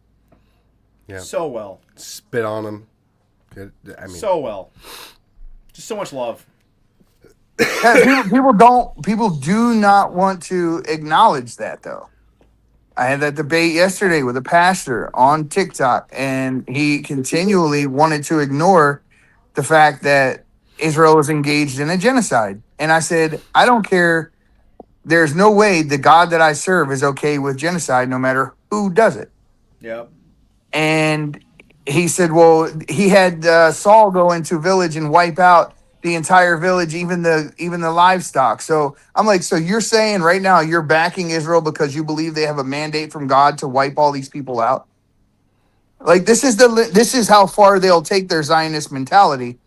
Yeah. So well. Spit on them. So well. Just so much love. People do not want to acknowledge that, though. I had that debate yesterday with a pastor on TikTok, and he continually wanted to ignore the fact that Israel was engaged in a genocide. And I said, I don't care. There's no way the God that I serve is okay with genocide, no matter who does it. Yep. And he said, well, he had Saul go into village and wipe out the entire village, even the livestock. So I'm like, so you're saying right now you're backing Israel because you believe they have a mandate from God to wipe all these people out? Like, this is how far they'll take their Zionist mentality.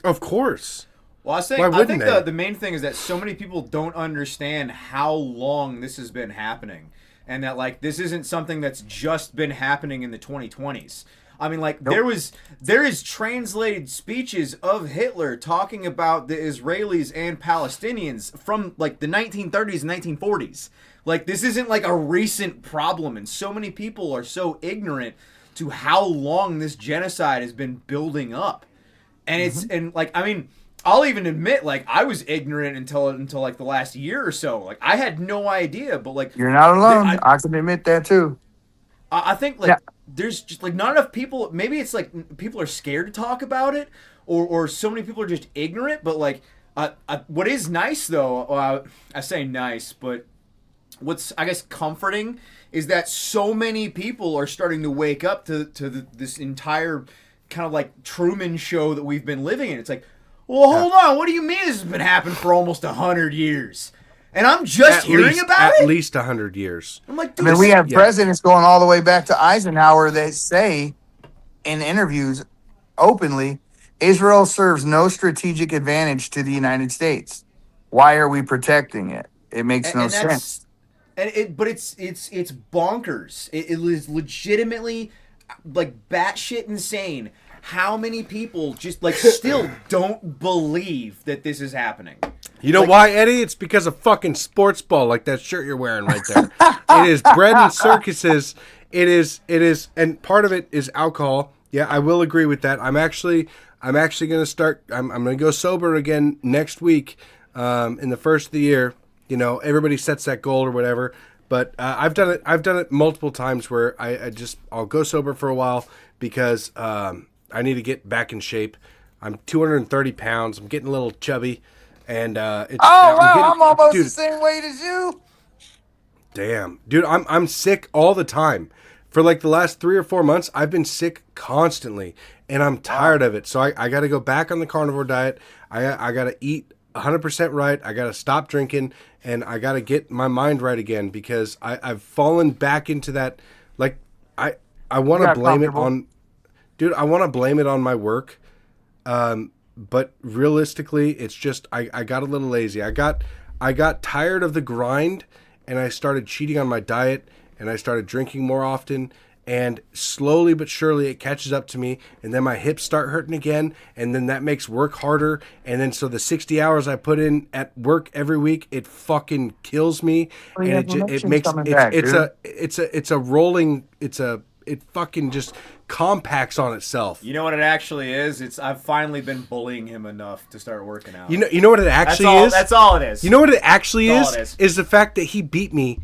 Of course. Well, I think the main thing is that so many people don't understand how long this has been happening, and that like this isn't something that's just been happening in the 2020s. I mean, like, nope. there is translated speeches of Hitler talking about the Israelis and Palestinians from like the 1930s and 1940s. Like, this isn't like a recent problem, and so many people are so ignorant to how long this genocide has been building up. And it's and like, I mean, I'll even admit, like, I was ignorant until like the last year or so. Like, I had no idea, but like, you're not alone. I can admit that too. I think like there's just like not enough people. Maybe it's like people are scared to talk about it, or so many people are just ignorant. But like, what is nice though, I say nice, but what's I guess comforting is that so many people are starting to wake up to this entire kind of like Truman Show that we've been living in. It's like, well, hold on, what do you mean this has been happening for almost 100 years? And I'm just hearing about it? At least 100 years. I'm like, dude, I mean, we have presidents going all the way back to Eisenhower that say in interviews openly, Israel serves no strategic advantage to the United States. Why are we protecting it? It makes no sense. But it's bonkers. It is legitimately like batshit insane how many people just like still don't believe that this is happening. You know why, Eddie? It's because of fucking sports ball, like that shirt you're wearing right there. It is bread and circuses. It is, and part of it is alcohol. Yeah, I will agree with that. I'm actually going to start. I'm going to go sober again next week. In the first of the year, you know, everybody sets that goal or whatever. But I've done it multiple times where I'll go sober for a while because I need to get back in shape. I'm 230 pounds. I'm getting a little chubby. And I'm almost the same weight as you. Damn, dude, I'm sick all the time. For like the last 3 or 4 months, I've been sick constantly, and I'm tired of it. So I got to go back on the carnivore diet. I got to eat 100% right. I got to stop drinking, and I got to get my mind right again because I've fallen back into that. Like I want to blame it on, dude. I want to blame it on my work. But realistically, it's just I got a little lazy. I got tired of the grind, and I started cheating on my diet, and I started drinking more often, and slowly but surely it catches up to me, and then my hips start hurting again, and then that makes work harder, and then so the 60 hours I put in at work every week, it fucking kills me, and it fucking just compacts on itself. You know what it actually is? I've finally been bullying him enough to start working out. You know what it actually is? That's all it is. You know what it actually is? Is the fact that he beat me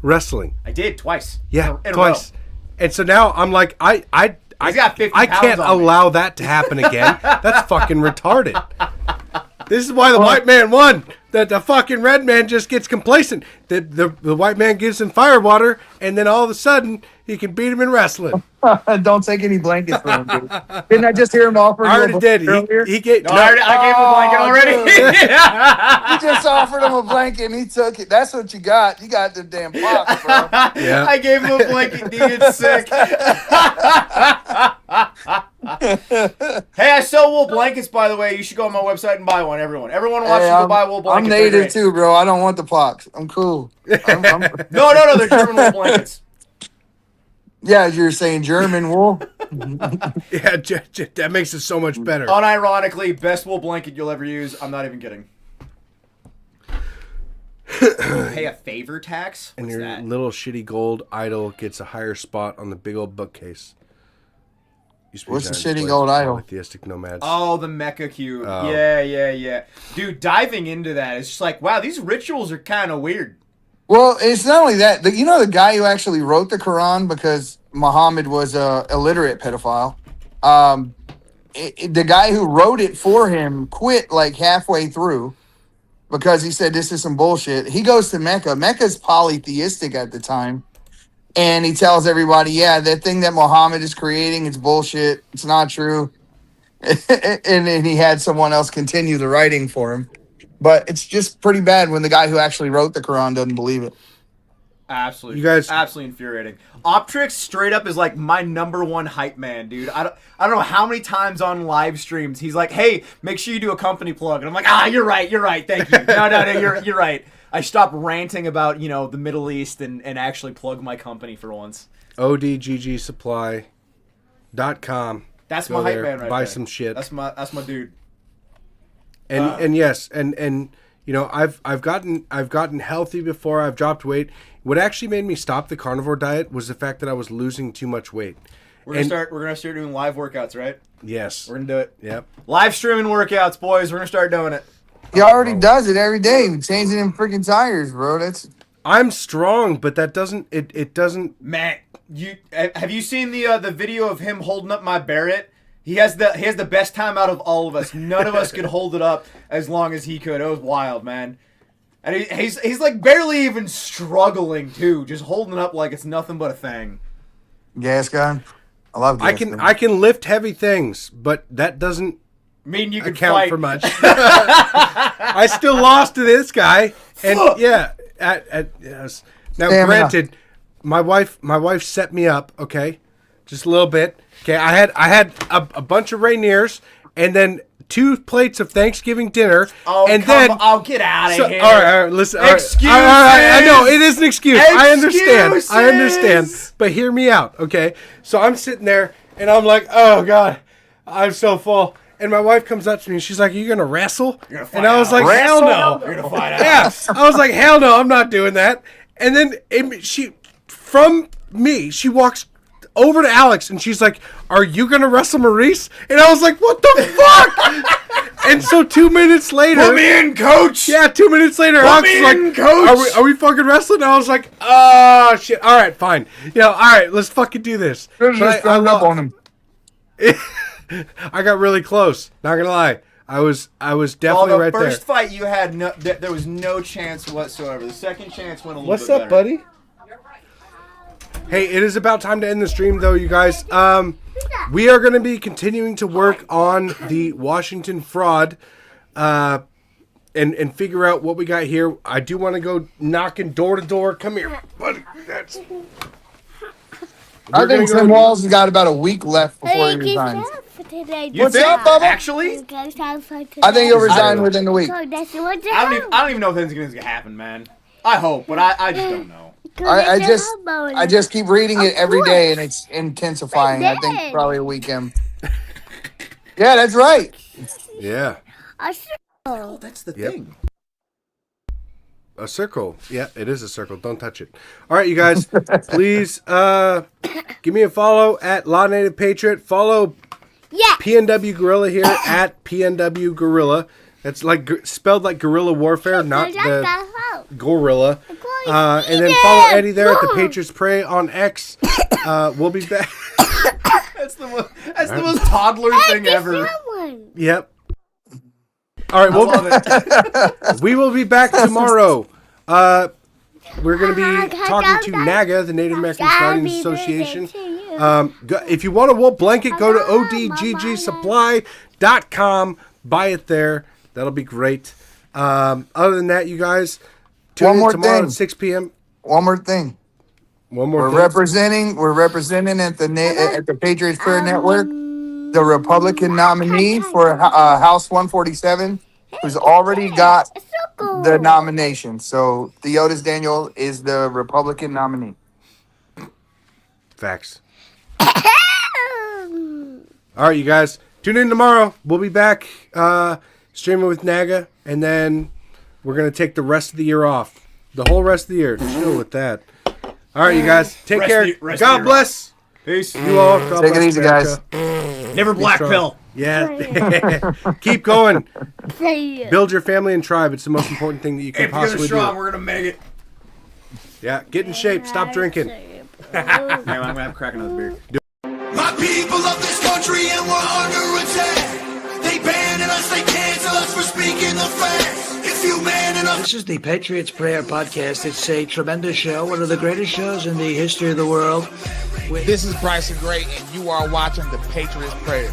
wrestling. I did twice. Yeah, twice. And so now I'm like, I got 50 I can't allow that to happen again. That's fucking retarded. This is why the white man won. That the fucking red man just gets complacent. The white man gives him fire water, and then all of a sudden he can beat him in wrestling. Don't take any blankets for him, dude. Didn't I just hear him offer? I already did. He gave. I gave him a blanket already. He just offered him a blanket, and he took it. That's what you got. You got the damn box, bro. Yeah. I gave him a blanket. He gets sick. Hey, I sell wool blankets, by the way. You should go on my website and buy one. Everyone wants you to buy wool blankets. I'm native too, bro. I don't want the pox. I'm cool. No, they're German wool blankets. Yeah, you're saying German wool. Yeah, that makes it so much better. Unironically, best wool blanket you'll ever use. I'm not even kidding. Pay a favor tax? And your little shitty gold idol gets a higher spot on the big old bookcase. What's the shitty gold idol? Theistic nomads. Oh, the Mecha Cube. Yeah. Dude, diving into that, it's just like, wow, these rituals are kind of weird. Well, it's not only that. You know the guy who actually wrote the Quran, because Muhammad was a illiterate pedophile. The guy who wrote it for him quit like halfway through because he said this is some bullshit. He goes to Mecca. Mecca's polytheistic at the time. And he tells everybody, yeah, that thing that Muhammad is creating is bullshit. It's not true. And then he had someone else continue the writing for him. But it's just pretty bad when the guy who actually wrote the Quran doesn't believe it. Absolutely, You guys- absolutely infuriating. Optrix straight up is like my #1 hype man, dude. I don't know how many times on live streams he's like, "Hey, make sure you do a company plug," and I'm like, "You're right, thank you." No, you're right. I stopped ranting about the Middle East and actually plug my company for once. ODGGsupply.com. That's Go my hype there, man right buy there. some shit. That's my dude. And yes, and I've gotten healthy before. I've dropped weight. What actually made me stop the carnivore diet was the fact that I was losing too much weight. We're gonna start doing live workouts, right? Yes. We're gonna do it. Yep. Live streaming workouts, boys. We're gonna start doing it. He already does it every day, changing them freaking tires, bro. That's I'm strong, but that doesn't it doesn't. Man, have you seen the video of him holding up my Barrett? He has the best time out of all of us. None of us could hold it up as long as he could. It was wild, man. And he's like barely even struggling too, just holding it up like it's nothing but a thing. gas gun. I love gas gun. I can lift heavy things, but that doesn't I mean, you can account fight for much. I still lost to this guy, and yeah. Yes. Now, Stamina. granted, my wife set me up. Okay, just a little bit. Okay, I had a bunch of Rainiers, and then 2 plates of Thanksgiving dinner, and then get out of here. all right, listen. All right, Excuses. all right, I know it is an excuse. I understand. Excuses. But hear me out, okay? So I'm sitting there, and I'm like, oh God, I'm so full. And my wife comes up to me, and she's like, "Are you gonna wrestle?" And I was like, "Hell no!" You're gonna fight out. Yeah, I was like, "Hell no, I'm not doing that." And then she walks over to Alex, and she's like, "Are you gonna wrestle Maurice?" And I was like, "What the fuck?" And so 2 minutes later, Put me in, coach. yeah, 2 minutes later, Alex me is like, in, coach. Are we fucking wrestling? And I was like, oh shit. All right, fine. All right, let's fucking do this. Should've just thrown up on him. I got really close. Not gonna lie, I was definitely the right there. first fight you had, there was no chance whatsoever. The second chance went a little What's bit up, better. buddy? Hey, it is about time to end the stream, though, you guys. We are going to be continuing to work on the Washington fraud, and figure out what we got here. I do want to go knocking door to door. Come here, buddy. I think Tim Walls has got about a week left before he resigns. You What's think? up, Bubba? Actually, I think he'll resign within the week. I don't even know if anything's gonna happen, man. I hope, but I just don't know. I just keep reading it every day, and it's intensifying. I think probably a weekend. Yeah, that's right. Yeah. Oh, that's the Yep. thing. A circle. Yeah, it is a circle. Don't touch it. All right, you guys. Please give me a follow at Law Native Patriot. Follow PNW Guerrilla here at PNW Guerrilla. That's like spelled like guerrilla warfare, not the gorilla. And then follow Eddie there at the Patriots Pray on X. We'll be back. That's the most toddler thing ever. Yep. All right, we will be back tomorrow. We're going to be talking to NAGA, the Native American Scouting Association. If you want a wool blanket, go to odggsupply.com. Buy it there. That'll be great. Other than that, you guys, tune in tomorrow at 6 p.m. One more thing. We're representing at the Patriots Prayer Network the Republican nominee for House 147, who's already got the nomination. So Theotis Daniel is the Republican nominee. Facts. All right, you guys, tune in tomorrow. We'll be back streaming with NAGA, and then we're going to take the rest of the year off. The whole rest of the year. Chill with that. All right, you guys, take care. God bless. Peace. You all. God Take it bless easy, America. guys. Never black pill. Yeah. Keep going. Build your family and tribe. It's the most important thing that you can If you're possibly strong, do. we're gonna make it. Yeah, get in shape. Stop drinking. Man, I'm gonna have to crack another beer. My people of this country and we're under attack. They banning us, they cancel us for speaking the facts. If you man enough. This is the Patriots Prayer Podcast. It's a tremendous show, one of the greatest shows in the history of the world. This is Bryson Gray, and you are watching the Patriots Prayer.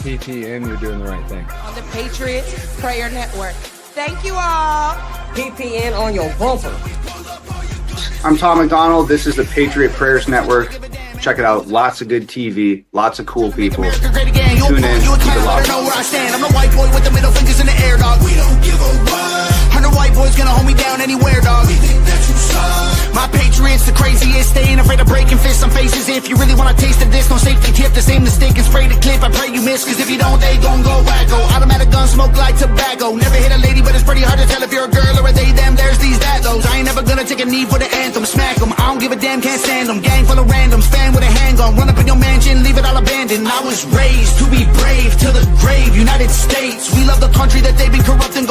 PTN, you're doing the right thing. On the Patriots Prayer Network. Thank you all. PPN on your bumper. I'm Tom McDonald. This is the Patriot Prayers Network. Check it out. Lots of good TV. Lots of cool people. Tune in. Keep it locked. I'm the white boy with the middle fingers in the air, dog. We don't give a what. 100 white boys gonna hold me down anywhere, dog. We think that you suck. My Patriots the craziest. They ain't afraid of breaking fists on faces. If you really wanna taste of this, no safety tip. The same mistake and spray the clip. I pray you miss, cause if you don't, they gon' go wacko. Automatic gun smoke like tobacco. Never hit a lady, but it's pretty hard to tell if you're a girl or a they, them. There's these, that, those. I ain't never gonna take a knee for the anthem. Smack them. I don't give a damn, can't stand them. Gang full of randoms. Fan with a handgun. Run up in your mansion, leave it all abandoned. I was raised to be brave till the grave. United States, we love the country that they've been corrupting